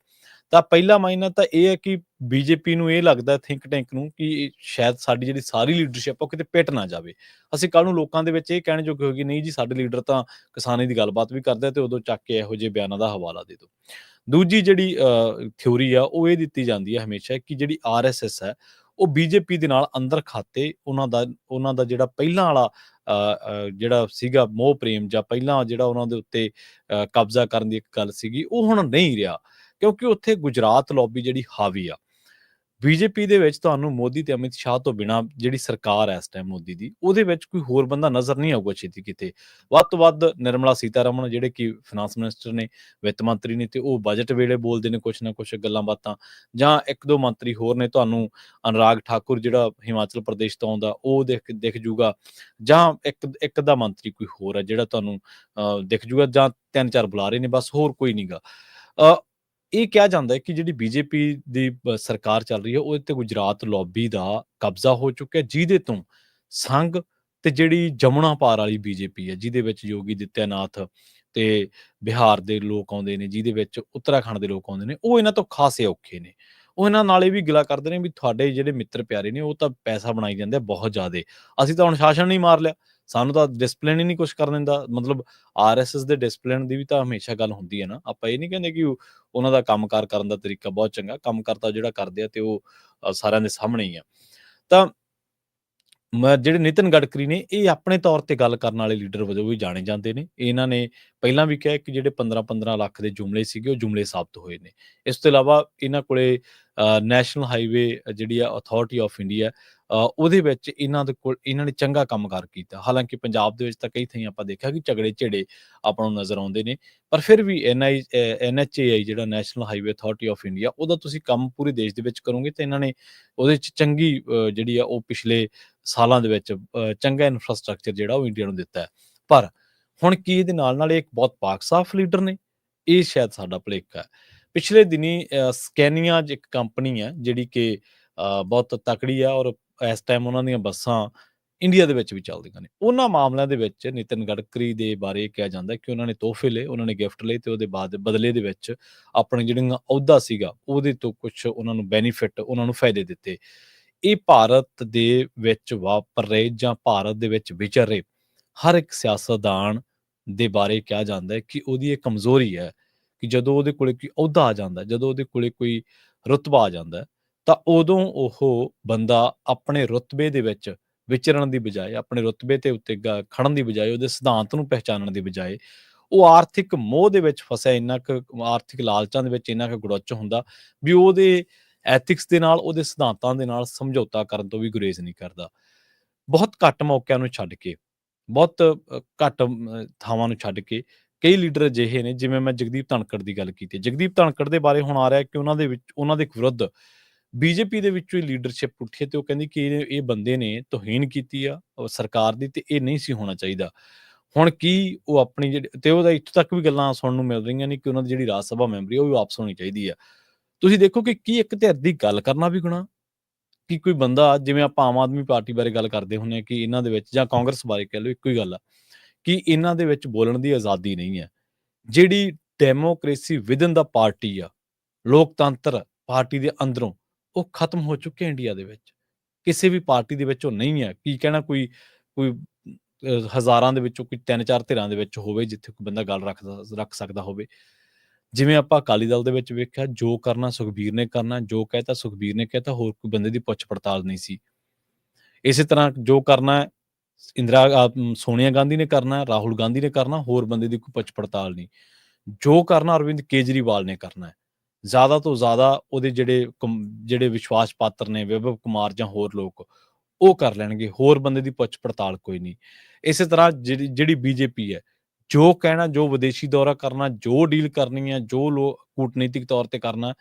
ਤਾਂ ਪਹਿਲਾ ਮਾਇਨਾ ਤਾਂ ਇਹ ਹੈ ਕਿ ਬੀਜੇਪੀ ਨੂੰ ਇਹ ਲੱਗਦਾ ਥਿੰਕ ਟੈਂਕ ਨੂੰ ਕਿ ਸ਼ਾਇਦ ਸਾਡੀ ਜਿਹੜੀ ਸਾਰੀ ਲੀਡਰਸ਼ਿਪ ਉਹ ਕਿਤੇ ਪਿੱਟ ਨਾ ਜਾਵੇ। ਅਸੀਂ ਕੱਲ੍ਹ ਨੂੰ ਲੋਕਾਂ ਦੇ ਵਿੱਚ ਇਹ ਕਹਿਣ ਜੋਗੇ ਹੋ ਗਏ, ਨਹੀਂ ਜੀ ਸਾਡੇ ਲੀਡਰ ਤਾਂ ਕਿਸਾਨੀ ਦੀ ਗੱਲਬਾਤ ਵੀ ਕਰਦੇ ਆ ਤੇ ਉਦੋਂ ਚੱਕ ਕੇ ਇਹੋ ਜਿਹੇ ਬਿਆਨਾਂ ਦਾ ਹਵਾਲਾ ਦੇ ਦਿਓ। ਦੂਜੀ ਜਿਹੜੀ ਥਿਊਰੀ ਆ ਉਹ ਇਹ ਦਿੱਤੀ ਜਾਂਦੀ ਹੈ ਹਮੇਸ਼ਾ ਕਿ ਜਿਹੜੀ ਆਰਐਸਐਸ ਹੈ ਉਹ ਬੀਜੇਪੀ ਦੇ ਨਾਲ ਅੰਦਰ ਖਾਤੇ ਉਹਨਾਂ ਦਾ ਜਿਹੜਾ ਪਹਿਲਾਂ ਵਾਲਾ ਜਿਹੜਾ ਸੀਗਾ ਮੋਹ ਪ੍ਰੇਮ ਜਾਂ ਪਹਿਲਾਂ ਜਿਹੜਾ ਉਹਨਾਂ ਦੇ ਉੱਤੇ ਕਬਜ਼ਾ ਕਰਨ ਦੀ ਇੱਕ ਗੱਲ ਸੀਗੀ, ਉਹ ਹੁਣ ਨਹੀਂ ਰਿਹਾ ਕਿਉਂਕਿ ਉੱਥੇ ਗੁਜਰਾਤ ਲੌਬੀ ਜਿਹੜੀ ਹਾਵੀ ਆ। ਬੀਜੇਪੀ ਦੇ ਵਿੱਚ ਤੁਹਾਨੂੰ ਮੋਦੀ ਤੇ ਅਮਿਤ ਸ਼ਾਹ ਤੋਂ ਬਿਨਾਂ ਜਿਹੜੀ ਸਰਕਾਰ ਹੈ ਇਸ ਟਾਈਮ ਮੋਦੀ ਦੀ, ਉਹਦੇ ਵਿੱਚ ਕੋਈ ਹੋਰ ਬੰਦਾ ਨਜ਼ਰ ਨਹੀਂ ਆਊਗਾ ਛੇਤੀ ਕਿਤੇ। ਵੱਧ ਤੋਂ ਵੱਧ ਨਿਰਮਲਾ ਸੀਤਾਰਮਨ ਜਿਹੜੇ ਕਿ ਫਾਈਨਾਂਸ ਮਿਨਿਸਟਰ ਨੇ, ਵਿੱਤ ਮੰਤਰੀ ਨੇ, ਤੇ ਉਹ ਬਜਟ ਵੇਲੇ ਬੋਲਦੇ ਨੇ ਕੁਛ ਨਾ ਕੁਛ ਗੱਲਾਂ ਬਾਤਾਂ, ਜਾਂ ਇੱਕ ਦੋ ਮੰਤਰੀ ਹੋਰ ਨੇ, ਤੁਹਾਨੂੰ ਅਨੁਰਾਗ ਠਾਕੁਰ ਜਿਹੜਾ ਹਿਮਾਚਲ ਪ੍ਰਦੇਸ਼ ਤੋਂ ਆਉਂਦਾ ਉਹ ਦਿਖ ਜੂਗਾ, ਜਾਂ ਇੱਕ ਦਾ ਮੰਤਰੀ ਕੋਈ ਹੋਰ ਹੈ ਜਿਹੜਾ ਤੁਹਾਨੂੰ ਦਿਖ ਜੂਗਾ, ਜਾਂ ਤਿੰਨ ਚਾਰ ਬੁਲਾਰੇ ਨੇ, ਬਸ ਹੋਰ ਕੋਈ ਨਹੀਂਗਾ। ਇਹ ਕਿਹਾ ਜਾਂਦਾ ਹੈ ਕਿ ਜਿਹੜੀ ਬੀਜੇਪੀ ਦੀ ਸਰਕਾਰ ਚੱਲ ਰਹੀ ਹੈ ਉਹਦੇ ਤੇ ਗੁਜਰਾਤ ਲੌਬੀ ਦਾ ਕਬਜ਼ਾ ਹੋ ਚੁੱਕਿਆ, ਜਿਹਦੇ ਤੋਂ ਸੰਘ ਤੇ ਜਿਹੜੀ ਜਮੁਨਾ ਪਾਰ ਵਾਲੀ ਬੀਜੇਪੀ ਹੈ, ਜਿਹਦੇ ਵਿੱਚ ਯੋਗੀ ਆਦਿੱਤਿਆਨਾਥ ਤੇ ਬਿਹਾਰ ਦੇ ਲੋਕ ਆਉਂਦੇ ਨੇ, ਜਿਹਦੇ ਵਿੱਚ ਉੱਤਰਾਖੰਡ ਦੇ ਲੋਕ ਆਉਂਦੇ ਨੇ, ਉਹ ਇਹਨਾਂ ਤੋਂ ਖਾਸੇ ਔਖੇ ਨੇ। ਉਹ ਇਹਨਾਂ ਨਾਲ ਇਹ ਵੀ ਗਿਲਾ ਕਰਦੇ ਨੇ ਵੀ ਤੁਹਾਡੇ ਜਿਹੜੇ ਮਿੱਤਰ ਪਿਆਰੇ ਨੇ ਉਹ ਤਾਂ ਪੈਸਾ ਬਣਾਈ ਜਾਂਦੇ ਆ ਬਹੁਤ ਜ਼ਿਆਦਾ, ਅਸੀਂ ਤਾਂ ਹੁਣ ਸ਼ਾਸਨ ਨਹੀਂ ਮਾਰ ਲਿਆ, ਸਾਨੂੰ ਤਾਂ ਡਿਸਪਲਿਨ ਹੀ ਨਹੀਂ ਕੁਛ ਕਰਨ ਦਿੰਦਾ। ਮਤਲਬ ਆਰਐਸਐਸ ਦੇ ਡਿਸਪਲਿਨ ਦੀ ਵੀ ਤਾਂ ਹਮੇਸ਼ਾ ਗੱਲ ਹੁੰਦੀ ਹੈ ਨਾ। ਆਪਾਂ ਇਹ ਨਹੀਂ ਕਹਿੰਦੇ ਕਿ ਉਹਨਾਂ ਦਾ ਕੰਮਕਾਰ ਕਰਨ ਦਾ ਤਰੀਕਾ ਬਹੁਤ ਚੰਗਾ, ਕੰਮਕਾਰ ਤਾਂ ਜਿਹੜਾ ਕਰਦੇ ਆ ਤੇ ਉਹ ਸਾਰਿਆਂ ਦੇ ਸਾਹਮਣੇ ਹੀ ਆ। ਤਾਂ ਜਿਹੜੇ ਨਿਤਿਨ ਗਡਕਰੀ ਨੇ ਇਹ ਆਪਣੇ ਤੌਰ ਤੇ ਗੱਲ ਕਰਨ ਵਾਲੇ ਲੀਡਰ ਵਜੋਂ ਵੀ ਜਾਣੇ ਜਾਂਦੇ ਨੇ। ਇਹਨਾਂ ਨੇ ਪਹਿਲਾਂ ਵੀ ਕਿਹਾ ਕਿ ਜਿਹੜੇ 15-15 ਲੱਖ ਦੇ ਜੁਮਲੇ ਸੀਗੇ ਉਹ ਜੁਮਲੇ ਸਾਬਤ ਹੋਏ ਨੇ। ਇਸ ਤੋਂ ਇਲਾਵਾ ਇਹਨਾਂ ਕੋਲੇ ਨੈਸ਼ਨਲ ਹਾਈਵੇ ਜਿਹੜੀ ਆ ਅਥਾਰਟੀ ਆਫ ਇੰਡੀਆ, ਉਹਦੇ ਵਿੱਚ ਇਹਨਾਂ ਨੇ ਚੰਗਾ ਕੰਮਕਾਰ ਕੀਤਾ। ਹਾਲਾਂਕਿ ਪੰਜਾਬ ਦੇ ਵਿੱਚ ਤਾਂ ਕਈ ਥਾਈਂ ਆਪਾਂ ਦੇਖਿਆ ਕਿ ਝਗੜੇ ਝੇੜੇ ਆਪਾਂ ਨੂੰ ਨਜ਼ਰ ਆਉਂਦੇ ਨੇ, ਪਰ ਫਿਰ ਵੀ NHAI ਜਿਹੜਾ national highway authority of India, ਉਹਦਾ ਤੁਸੀਂ ਕੰਮ ਪੂਰੇ ਦੇਸ਼ ਦੇ ਵਿੱਚ ਕਰੋਗੇ ਤਾਂ ਇਹਨਾਂ ਨੇ ਉਹਦੇ 'ਚ ਚੰਗੀ ਜਿਹੜੀ ਆ ਉਹ ਪਿਛਲੇ ਸਾਲਾਂ ਦੇ ਵਿੱਚ ਚੰਗਾ ਇਨਫਰਾਸਟਰਕਚਰ ਜਿਹੜਾ ਉਹ ਇੰਡੀਆ ਨੂੰ ਦਿੱਤਾ ਹੈ। ਪਰ ਹੁਣ ਕੀ ਇਹਦੇ ਨਾਲ ਇਹ ਇੱਕ ਬਹੁਤ ਪਾਕ ਸਾਫ਼ ਲੀਡਰ ਨੇ? ਇਹ ਸ਼ਾਇਦ ਸਾਡਾ ਭੁਲੇਖਾ ਹੈ। ਪਿਛਲੇ ਦਿਨੀ ਸਕੈਨੀਆ ਇੱਕ ਕੰਪਨੀ ਹੈ ਜਿਹੜੀ ਕਿ ਬਹੁਤ ਤਕੜੀ ਆ ਔਰ ਇਸ ਟਾਈਮ ਉਹਨਾਂ ਦੀਆਂ ਬੱਸਾਂ ਇੰਡੀਆ ਦੇ ਵਿੱਚ ਵੀ ਚੱਲਦੀਆਂ ਨੇ। ਉਹਨਾਂ ਮਾਮਲਿਆਂ ਦੇ ਵਿੱਚ ਨਿਤਿਨ ਗਡਕਰੀ ਦੇ ਬਾਰੇ ਕਿਹਾ ਜਾਂਦਾ ਕਿ ਉਹਨਾਂ ਨੇ ਤੋਹਫੇ ਲਏ, ਉਹਨਾਂ ਨੇ ਗਿਫਟ ਲਏ ਤੇ ਉਹਦੇ ਬਾਅਦ ਬਦਲੇ ਦੇ ਵਿੱਚ ਆਪਣੇ ਜਿਹੜੀਆਂ ਅਹੁਦਾ ਸੀਗਾ ਉਹਦੇ ਤੋਂ ਕੁਛ ਉਹਨਾਂ ਨੂੰ ਬੈਨੀਫਿਟ, ਉਹਨਾਂ ਨੂੰ ਫਾਇਦੇ ਦਿੱਤੇ। ਇਹ ਭਾਰਤ ਦੇ ਵਿੱਚ ਵਾਪਰ ਰਹੇ ਜਾਂ ਭਾਰਤ ਦੇ ਵਿੱਚ ਵਿਚਰ ਰਹੇ ਹਰ ਇੱਕ ਸਿਆਸਤਦਾਨ ਦੇ ਬਾਰੇ ਕਿਹਾ ਜਾਂਦਾ ਹੈ ਕਿ ਉਹਦੀ ਇਹ ਕਮਜ਼ੋਰੀ ਹੈ ਕਿ ਜਦੋਂ ਉਹਦੇ ਕੋਲੇ ਕੋਈ ਅਹੁਦਾ ਆ ਜਾਂਦਾ, ਜਦੋਂ ਉਹਦੇ ਕੋਲੇ ਕੋਈ ਰੁਤਬਾ ਆ ਜਾਂਦਾ, ਤਾਂ ਉਦੋਂ ਉਹ ਬੰਦਾ ਆਪਣੇ ਰੁਤਬੇ ਦੇ ਵਿੱਚ ਵਿਚਰਨ ਦੀ ਬਜਾਏ, ਆਪਣੇ ਰੁਤਬੇ ਤੇ ਉੱਤੇ ਖੜਨ ਦੀ ਬਜਾਏ, ਉਹਦੇ ਸਿਧਾਂਤ ਨੂੰ ਪਹਿਚਾਨਣ ਦੀ ਬਜਾਏ, ਉਹ ਆਰਥਿਕ ਮੋਹ ਦੇ ਵਿੱਚ ਫਸਿਆ, ਇੰਨਾ ਕੁ ਆਰਥਿਕ ਲਾਲਚਾਂ ਦੇ ਵਿੱਚ ਇੰਨਾ ਕੁ ਗੁੜਚ ਹੁੰਦਾ ਵੀ ਉਹਦੇ ਐਥਿਕਸ ਦੇ ਨਾਲ, ਉਹਦੇ ਸਿਧਾਂਤਾਂ ਦੇ ਨਾਲ ਸਮਝੌਤਾ ਕਰਨ ਤੋਂ ਵੀ ਗੁਰੇਜ਼ ਨਹੀਂ ਕਰਦਾ। ਬਹੁਤ ਘੱਟ ਮੌਕਿਆਂ ਨੂੰ ਛੱਡ ਕੇ, ਬਹੁਤ ਘੱਟ ਥਾਵਾਂ ਨੂੰ ਛੱਡ ਕੇ ਕਈ ਲੀਡਰ ਅਜਿਹੇ ਨੇ, ਜਿਵੇਂ ਮੈਂ ਜਗਦੀਪ ਧਨਖੜ ਦੀ ਗੱਲ ਕੀਤੀ। ਜਗਦੀਪ ਧਨਖੜ ਦੇ ਬਾਰੇ ਹੁਣ ਆ ਰਿਹਾ ਕਿ ਉਹਨਾਂ ਦੇ ਵਿਰੁੱਧ ਬੀਜੇਪੀ ਦੇ ਵਿੱਚੋਂ ਹੀ ਲੀਡਰਸ਼ਿਪ ਉੱਠੀ ਤੇ ਉਹ ਕਹਿੰਦੀ ਕਿ ਇਹ ਬੰਦੇ ਨੇ ਤੋਹੀਨ ਕੀਤੀ ਆ ਸਰਕਾਰ ਦੀ ਤੇ ਇਹ ਨਹੀਂ ਸੀ ਹੋਣਾ ਚਾਹੀਦਾ। ਹੁਣ ਕੀ ਉਹ ਆਪਣੀ ਤੇ ਉਹਦਾ ਇੱਥੋਂ ਤੱਕ ਵੀ ਗੱਲਾਂ ਸੁਣਨ ਨੂੰ ਮਿਲ ਰਹੀਆਂ ਨੇ ਕਿ ਉਹਨਾਂ ਦੀ ਜਿਹੜੀ ਰਾਜ ਸਭਾ ਮੈਂਬਰੀ ਉਹ ਵੀ ਵਾਪਸ ਹੋਣੀ ਚਾਹੀਦੀ ਆ। ਤੁਸੀਂ ਦੇਖੋ ਕਿ ਕੀ ਇੱਕ ਧਿਰ ਦੀ ਗੱਲ ਕਰਨਾ ਵੀ ਗੁਨਾਹ? ਕਿ ਕੋਈ ਬੰਦਾ, ਜਿਵੇਂ ਆਪਾਂ ਆਮ ਆਦਮੀ ਪਾਰਟੀ ਬਾਰੇ ਗੱਲ ਕਰਦੇ ਹੁੰਦੇ ਹਾਂ ਕਿ ਇਹਨਾਂ ਦੇ ਵਿੱਚ, ਜਾਂ ਕਾਂਗਰਸ ਬਾਰੇ ਕਹਿ ਲਓ, ਇੱਕੋ ਹੀ ਗੱਲ ਆ ਕਿ ਇਹਨਾਂ ਦੇ ਵਿੱਚ ਬੋਲਣ ਦੀ ਆਜ਼ਾਦੀ ਨਹੀਂ ਹੈ। ਜਿਹੜੀ ਡੈਮੋਕ੍ਰੇਸੀ ਵਿਦਨ ਦਾ ਪਾਰਟੀ ਆ, ਲੋਕਤੰਤਰ ਪਾਰਟੀ ਦੇ ਅੰਦਰੋਂ, ਉਹ ਖਤਮ ਹੋ ਚੁੱਕੇ ਇੰਡੀਆ ਦੇ ਵਿੱਚ। ਕਿਸੇ ਵੀ ਪਾਰਟੀ ਦੇ ਵਿੱਚ ਉਹ ਨਹੀਂ ਹੈ। ਕੀ ਕਹਿਣਾ, ਕੋਈ ਕੋਈ ਹਜ਼ਾਰਾਂ ਦੇ ਵਿੱਚੋਂ ਕੋਈ 3-4 ਧਿਰਾਂ ਦੇ ਵਿੱਚ ਹੋਵੇ ਜਿੱਥੇ ਕੋਈ ਬੰਦਾ ਗੱਲ ਰੱਖ ਸਕਦਾ ਹੋਵੇ। ਜਿਵੇਂ ਆਪਾਂ ਅਕਾਲੀ ਦਲ ਦੇ ਵਿੱਚ ਵੇਖਿਆ, ਜੋ ਕਰਨਾ ਸੁਖਬੀਰ ਨੇ ਕਰਨਾ, ਜੋ ਕਹਿਤਾ ਸੁਖਬੀਰ ਨੇ ਕਹਿਤਾ, ਹੋਰ ਕੋਈ ਬੰਦੇ ਦੀ ਪੁੱਛ ਪੜਤਾਲ ਨਹੀਂ ਸੀ। ਇਸੇ ਤਰ੍ਹਾਂ ਜੋ ਕਰਨਾ ਸੋਨੀਆ ਗਾਂਧੀ ਨੇ ਕਰਨਾ, ਰਾਹੁਲ ਗਾਂਧੀ ਨੇ ਕਰਨਾ, ਹੋਰ ਬੰਦੇ ਦੀ ਕੋਈ ਪੁੱਛ ਪੜਤਾਲ ਨਹੀਂ। ਜੋ ਕਰਨਾ ਅਰਵਿੰਦ ਕੇਜਰੀਵਾਲ ਨੇ ਕਰਨਾ ਹੈ। ਜ਼ਿਆਦਾ ਤੋਂ ਜ਼ਿਆਦਾ ਉਹਦੇ ਜਿਹੜੇ ਵਿਸ਼ਵਾਸ ਪਾਤਰ ਨੇ, ਵਿਭਵ ਕੁਮਾਰ ਜਾਂ ਹੋਰ ਲੋਕ, ਉਹ ਕਰ ਲੈਣਗੇ। ਹੋਰ ਬੰਦੇ ਦੀ ਪੁੱਛ ਪੜਤਾਲ ਕੋਈ ਨਹੀਂ। ਇਸੇ ਤਰ੍ਹਾਂ ਜਿਹੜੀ ਬੀਜੇਪੀ ਹੈ, ਜੋ ਕਹਿਣਾ, ਜੋ ਵਿਦੇਸ਼ੀ ਦੌਰਾ ਕਰਨਾ, ਜੋ ਡੀਲ ਕਰਨੀ ਹੈ, ਜੋ ਕੂਟਨੀਤਿਕ ਤੌਰ ਤੇ ਕਰਨਾ,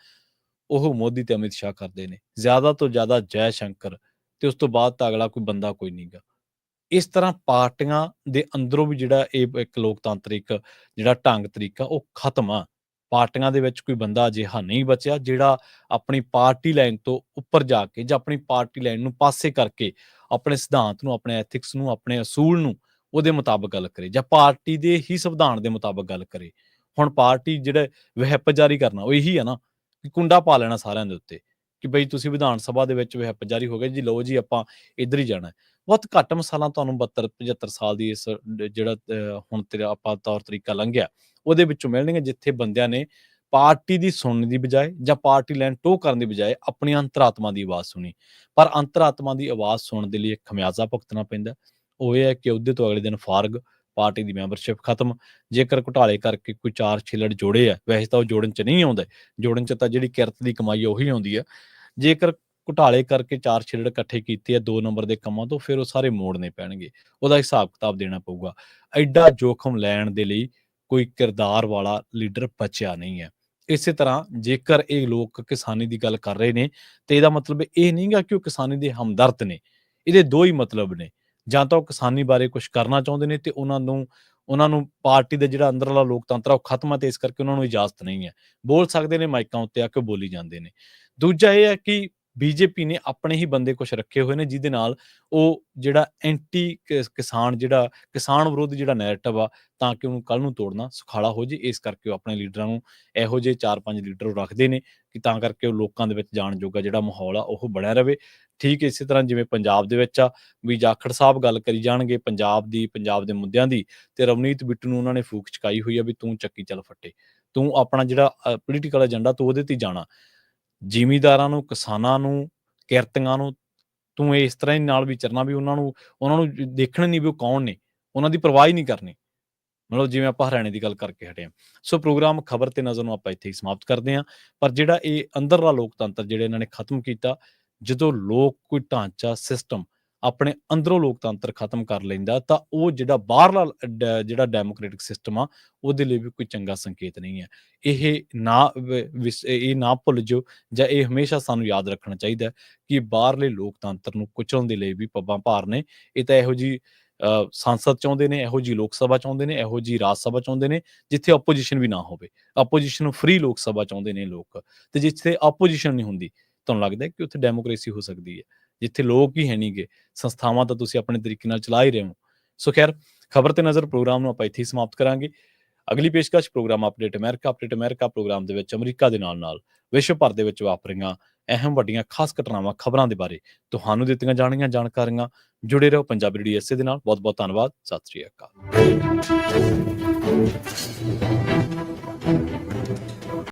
ਉਹ ਮੋਦੀ ਤੇ ਅਮਿਤ ਸ਼ਾਹ ਕਰਦੇ ਨੇ। ਜ਼ਿਆਦਾ ਤੋਂ ਜ਼ਿਆਦਾ ਜੈ ਸ਼ੰਕਰ, ਤੇ ਉਸ ਤੋਂ ਬਾਅਦ ਤਾਂ ਅਗਲਾ ਕੋਈ ਬੰਦਾ ਕੋਈ ਨਹੀਂਗਾ। ਇਸ ਤਰ੍ਹਾਂ ਪਾਰਟੀਆਂ ਦੇ ਅੰਦਰੋਂ ਵੀ ਜਿਹੜਾ ਇਹ ਇੱਕ ਲੋਕਤਾਂਤਰਿਕ ਜਿਹੜਾ ਢੰਗ ਤਰੀਕਾ ਉਹ ਖਤਮ ਆ। ਪਾਰਟੀਆਂ ਦੇ ਵਿੱਚ ਕੋਈ ਬੰਦਾ ਅਜਿਹਾ ਨਹੀਂ ਬਚਿਆ ਜਿਹੜਾ ਆਪਣੀ ਪਾਰਟੀ ਲਾਈਨ ਤੋਂ ਉੱਪਰ ਜਾ ਕੇ ਜਾਂ ਆਪਣੀ ਪਾਰਟੀ ਲਾਈਨ ਨੂੰ ਪਾਸੇ ਕਰਕੇ ਆਪਣੇ ਸਿਧਾਂਤ ਨੂੰ, ਆਪਣੇ ਐਥਿਕਸ ਨੂੰ, ਆਪਣੇ ਅਸੂਲ ਨੂੰ ਉਹਦੇ ਮੁਤਾਬਕ ਗੱਲ ਕਰੇ, ਜਾਂ ਪਾਰਟੀ ਦੇ ਹੀ ਸੰਵਿਧਾਨ ਦੇ ਮੁਤਾਬਕ ਗੱਲ ਕਰੇ। ਹੁਣ ਪਾਰਟੀ ਜਿਹੜਾ ਵਿਹਪ ਜਾਰੀ ਕਰਨਾ ਉਹ ਇਹੀ ਆ ਨਾ, ਕਿ ਕੁੰਡਾ ਪਾ ਲੈਣਾ ਸਾਰਿਆਂ ਦੇ ਉੱਤੇ, ਕਿ ਬਈ ਤੁਸੀਂ ਵਿਧਾਨ ਸਭਾ ਦੇ ਵਿੱਚ ਵਿਹਪ ਜਾਰੀ ਹੋ ਗਏ ਜੀ, ਲਓ ਜੀ ਆਪਾਂ ਇੱਧਰ ਹੀ ਜਾਣਾ। ਬਹੁਤ ਘੱਟ ਮਿਸਾਲਾਂ ਤੁਹਾਨੂੰ 72 75 ਸਾਲ ਦੀ ਇਸ ਜਿਹੜਾ ਹੁਣ ਤੇਰਾ ਆਪਾਂ ਤੌਰ ਤਰੀਕਾ ਲੰਘਿਆ ਉਹਦੇ ਵਿੱਚੋਂ ਮਿਲਣਗੇ, ਜਿੱਥੇ ਬੰਦਿਆਂ ਨੇ ਪਾਰਟੀ ਦੀ ਸੁਣਨ ਦੀ ਬਜਾਏ ਜਾਂ ਪਾਰਟੀ ਲਾਈਨ ਟੋਹ ਕਰਨ ਦੀ ਬਜਾਏ ਆਪਣੀ ਅੰਤਰਾਤਮਾ ਦੀ ਆਵਾਜ਼ ਸੁਣੀ। ਪਰ ਅੰਤਰਾਤਮਾ ਦੀ ਆਵਾਜ਼ ਸੁਣਨ ਦੇ ਲਈ ਇੱਕ ਖਮਿਆਜ਼ਾ ਭੁਗਤਣਾ ਪੈਂਦਾ। ਉਹ ਇਹ ਹੈ ਕਿ ਉਹਦੇ ਤੋਂ ਅਗਲੇ ਦਿਨ ਫਾਰਗ, ਪਾਰਟੀ ਦੀ ਮੈਂਬਰਸ਼ਿਪ ਖਤਮ। ਜੇਕਰ ਘੁਟਾਲੇ ਕਰਕੇ ਕੋਈ 4 ਛਿੱਲੜ ਜੋੜੇ ਆ, ਵੈਸੇ ਤਾਂ ਉਹ ਜੋੜਨ ਚ ਨਹੀਂ ਆਉਂਦੇ, ਜੋੜਨ ਚ ਤਾਂ ਜਿਹੜੀ ਕਿਰਤ ਦੀ ਕਮਾਈ ਉਹੀ ਆਉਂਦੀ ਆ। ਜੇਕਰ ਘੁਟਾਲੇ ਕਰਕੇ 4 ਛਿੱਲੜ ਇਕੱਠੇ ਕੀਤੇ ਆ 2 ਨੰਬਰ ਦੇ ਕੰਮਾਂ ਤੋਂ, ਫਿਰ ਉਹ ਸਾਰੇ ਮੋੜਨੇ ਪੈਣਗੇ, ਉਹਦਾ ਹਿਸਾਬ ਕਿਤਾਬ ਦੇਣਾ ਪਊਗਾ। ਐਡਾ ਜੋਖਮ ਲੈਣ ਦੇ ਲਈ ਕੋਈ ਕਿਰਦਾਰ ਵਾਲਾ ਲੀਡਰ ਬਚਿਆ ਨਹੀਂ ਹੈ। ਇਸੇ ਤਰ੍ਹਾਂ ਜੇਕਰ ਇਹ ਲੋਕ ਕਿਸਾਨੀ ਦੀ ਗੱਲ ਕਰ ਰਹੇ ਨੇ, ਤੇ ਇਹਦਾ ਮਤਲਬ ਇਹ ਨਹੀਂਗਾ ਕਿ ਉਹ ਕਿਸਾਨੀ ਦੇ ਹਮਦਰਦ ਨੇ। ਇਹਦੇ 2 ਹੀ ਮਤਲਬ ਨੇ, ਜਾਂ ਤਾਂ ਉਹ ਕਿਸਾਨੀ ਬਾਰੇ ਕੁਛ ਕਰਨਾ ਚਾਹੁੰਦੇ ਨੇ ਤੇ ਉਹਨਾਂ ਨੂੰ ਪਾਰਟੀ ਦਾ ਜਿਹੜਾ ਅੰਦਰਲਾ ਲੋਕਤੰਤਰ ਆ ਉਹ ਖਤਮ ਹੈ, ਤੇ ਇਸ ਕਰਕੇ ਉਹਨਾਂ ਨੂੰ ਇਜਾਜ਼ਤ ਨਹੀਂ ਹੈ। ਬੋਲ ਸਕਦੇ ਨੇ, ਮਾਈਕਾਂ ਉੱਤੇ ਆ ਕੇ ਬੋਲੀ ਜਾਂਦੇ ਨੇ। ਦੂਜਾ ਇਹ ਹੈ ਕਿ ਬੀਜੇਪੀ ਨੇ ਆਪਣੇ ਹੀ ਬੰਦੇ ਕੁਛ ਰੱਖੇ ਹੋਏ ਨੇ, ਜਿਹਦੇ ਨਾਲ ਉਹ ਜਿਹੜਾ ਐਂਟੀ ਕਿਸਾਨ, ਜਿਹੜਾ ਕਿਸਾਨ ਵਿਰੋਧੀ ਜਿਹੜਾ ਨੈਰੇਟਿਵ ਆ, ਤਾਂ ਕਿ ਉਹਨੂੰ ਕੱਲ੍ਹ ਨੂੰ ਤੋੜਨਾ ਸੁਖਾਲਾ ਹੋ ਜੇ। ਇਸ ਕਰਕੇ ਉਹ ਆਪਣੇ ਲੀਡਰਾਂ ਨੂੰ ਇਹੋ ਜਿਹੇ 4-5 ਲੀਡਰ ਉਹ ਰੱਖਦੇ ਨੇ, ਕਿ ਤਾਂ ਕਰਕੇ ਉਹ ਲੋਕਾਂ ਦੇ ਵਿੱਚ ਜਾਣ ਜੋਗਾ ਜਿਹੜਾ ਮਾਹੌਲ ਆ ਉਹ ਬਣਿਆ ਰਵੇ। ਠੀਕ ਇਸੇ ਤਰ੍ਹਾਂ ਜਿਵੇਂ ਪੰਜਾਬ ਦੇ ਵਿੱਚ ਆ, ਵੀ ਜਾਖੜ ਸਾਹਿਬ ਗੱਲ ਕਰੀ ਜਾਣਗੇ ਪੰਜਾਬ ਦੇ ਮੁੱਦਿਆਂ ਦੀ, ਤੇ ਰਵਨੀਤ ਬਿੱਟੂ ਨੂੰ ਉਹਨਾਂ ਨੇ ਫੂਕ ਚੁਕਾਈ ਹੋਈ ਆ ਵੀ ਤੂੰ ਚੱਕੀ ਚੱਲ ਫੱਟੇ, ਤੂੰ ਆਪਣਾ ਜਿਹੜਾ ਪੋਲੀਟੀਕਲ ਏਜੰਡਾ ਤੂੰ ਉਹਦੇ ਤੇ ਜਾਣਾ। ਜ਼ਿਮੀਂਦਾਰਾਂ ਨੂੰ, ਕਿਸਾਨਾਂ ਨੂੰ, ਕਿਰਤੀਆਂ ਨੂੰ ਤੂੰ ਇਸ ਤਰ੍ਹਾਂ ਹੀ ਨਾਲ ਵਿਚਰਨਾ ਵੀ ਉਹਨਾਂ ਨੂੰ ਦੇਖਣਾ ਨਹੀਂ ਵੀ ਉਹ ਕੌਣ ਨੇ, ਉਹਨਾਂ ਦੀ ਪਰਵਾਹ ਹੀ ਨਹੀਂ ਕਰਨੀ। ਮਤਲਬ ਜਿਵੇਂ ਆਪਾਂ ਹਰਿਆਣੇ ਦੀ ਗੱਲ ਕਰਕੇ ਹਟੇ ਹਾਂ। ਸੋ ਪ੍ਰੋਗਰਾਮ ਖਬਰ ਤੇ ਨਜ਼ਰ ਨੂੰ ਆਪਾਂ ਇੱਥੇ ਹੀ ਸਮਾਪਤ ਕਰਦੇ ਹਾਂ। ਪਰ ਜਿਹੜਾ ਇਹ ਅੰਦਰਲਾ ਲੋਕਤੰਤਰ ਜਿਹੜਾ ਇਹਨਾਂ ਨੇ ਖਤਮ ਕੀਤਾ, ਜਦੋਂ ਲੋਕ ਕੋਈ ਢਾਂਚਾ, ਸਿਸਟਮ ਆਪਣੇ ਅੰਦਰੋਂ ਲੋਕਤੰਤਰ ਖਤਮ ਕਰ ਲੈਂਦਾ, ਤਾਂ ਉਹ ਜਿਹੜਾ ਬਾਹਰਲਾ ਜਿਹੜਾ ਡੈਮੋਕ੍ਰੈਟਿਕ ਸਿਸਟਮ ਆ ਉਹਦੇ ਲਈ ਵੀ ਕੋਈ ਚੰਗਾ ਸੰਕੇਤ ਨਹੀਂ ਹੈ। ਇਹ ਨਾ ਭੁੱਲ ਜਾਓ, ਜਾਂ ਇਹ ਹਮੇਸ਼ਾ ਸਾਨੂੰ ਯਾਦ ਰੱਖਣਾ ਚਾਹੀਦਾ ਕਿ ਬਾਹਰਲੇ ਲੋਕਤੰਤਰ ਨੂੰ ਕੁਚਲਣ ਦੇ ਲਈ ਵੀ ਪੱਬਾਂ ਭਾਰ ਨੇ। ਇਹ ਤਾਂ ਇਹੋ ਜਿਹੀ ਸੰਸਦ ਚਾਹੁੰਦੇ ਨੇ, ਇਹੋ ਜਿਹੀ ਲੋਕ ਸਭਾ ਚਾਹੁੰਦੇ ਨੇ, ਇਹੋ ਜਿਹੀ ਰਾਜ ਸਭਾ ਚਾਹੁੰਦੇ ਨੇ ਜਿੱਥੇ ਆਪੋਜੀਸ਼ਨ ਵੀ ਨਾ ਹੋਵੇ। ਆਪੋਜੀਸ਼ਨ ਫ੍ਰੀ ਲੋਕ ਸਭਾ ਚਾਹੁੰਦੇ ਨੇ ਲੋਕ, ਤੇ ਜਿੱਥੇ ਆਪੋਜੀਸ਼ਨ ਨਹੀਂ ਹੁੰਦੀ, ਤੁਹਾਨੂੰ ਲੱਗਦਾ ਕਿ ਉੱਥੇ ਡੈਮੋਕ੍ਰੇਸੀ ਹੋ ਸਕਦੀ ਹੈ? ਜਿੱਥੇ ਲੋਕ ਹੀ ਹੈ ਨਹੀਂਗੇ, ਸੰਸਥਾਵਾਂ ਤਾਂ ਤੁਸੀਂ ਆਪਣੇ ਤਰੀਕੇ ਨਾਲ ਚਲਾ ਹੀ ਰਹੇ ਹੋ। ਸੋ ਖੈਰ, ਖਬਰ ਤੇ ਨਜ਼ਰ ਪ੍ਰੋਗਰਾਮ ਨੂੰ ਆਪਾਂ ਇੱਥੇ ਹੀ ਸਮਾਪਤ ਕਰਾਂਗੇ। ਅਗਲੀ ਪੇਸ਼ਕਸ਼ ਪ੍ਰੋਗਰਾਮ ਅਪਡੇਟ ਅਮਰੀਕਾ ਪ੍ਰੋਗਰਾਮ ਦੇ ਵਿੱਚ ਅਮਰੀਕਾ ਦੇ ਨਾਲ ਵਿਸ਼ਵ ਭਰ ਦੇ ਵਿੱਚ ਵਾਪਰ ਰਹੀਆਂ ਅਹਿਮ ਵੱਡੀਆਂ ਖਾਸ ਘਟਨਾਵਾਂ, ਖਬਰਾਂ ਦੇ ਬਾਰੇ ਤੁਹਾਨੂੰ ਦਿੱਤੀਆਂ ਜਾਣਗੀਆਂ ਜਾਣਕਾਰੀਆਂ। ਜੁੜੇ ਰਹੋ ਪੰਜਾਬੀ ਰੇਡੀਓ ਇਸੇ ਦੇ ਨਾਲ। ਬਹੁਤ ਬਹੁਤ ਧੰਨਵਾਦ। ਸਤਿ ਸ੍ਰੀ ਅਕਾਲ।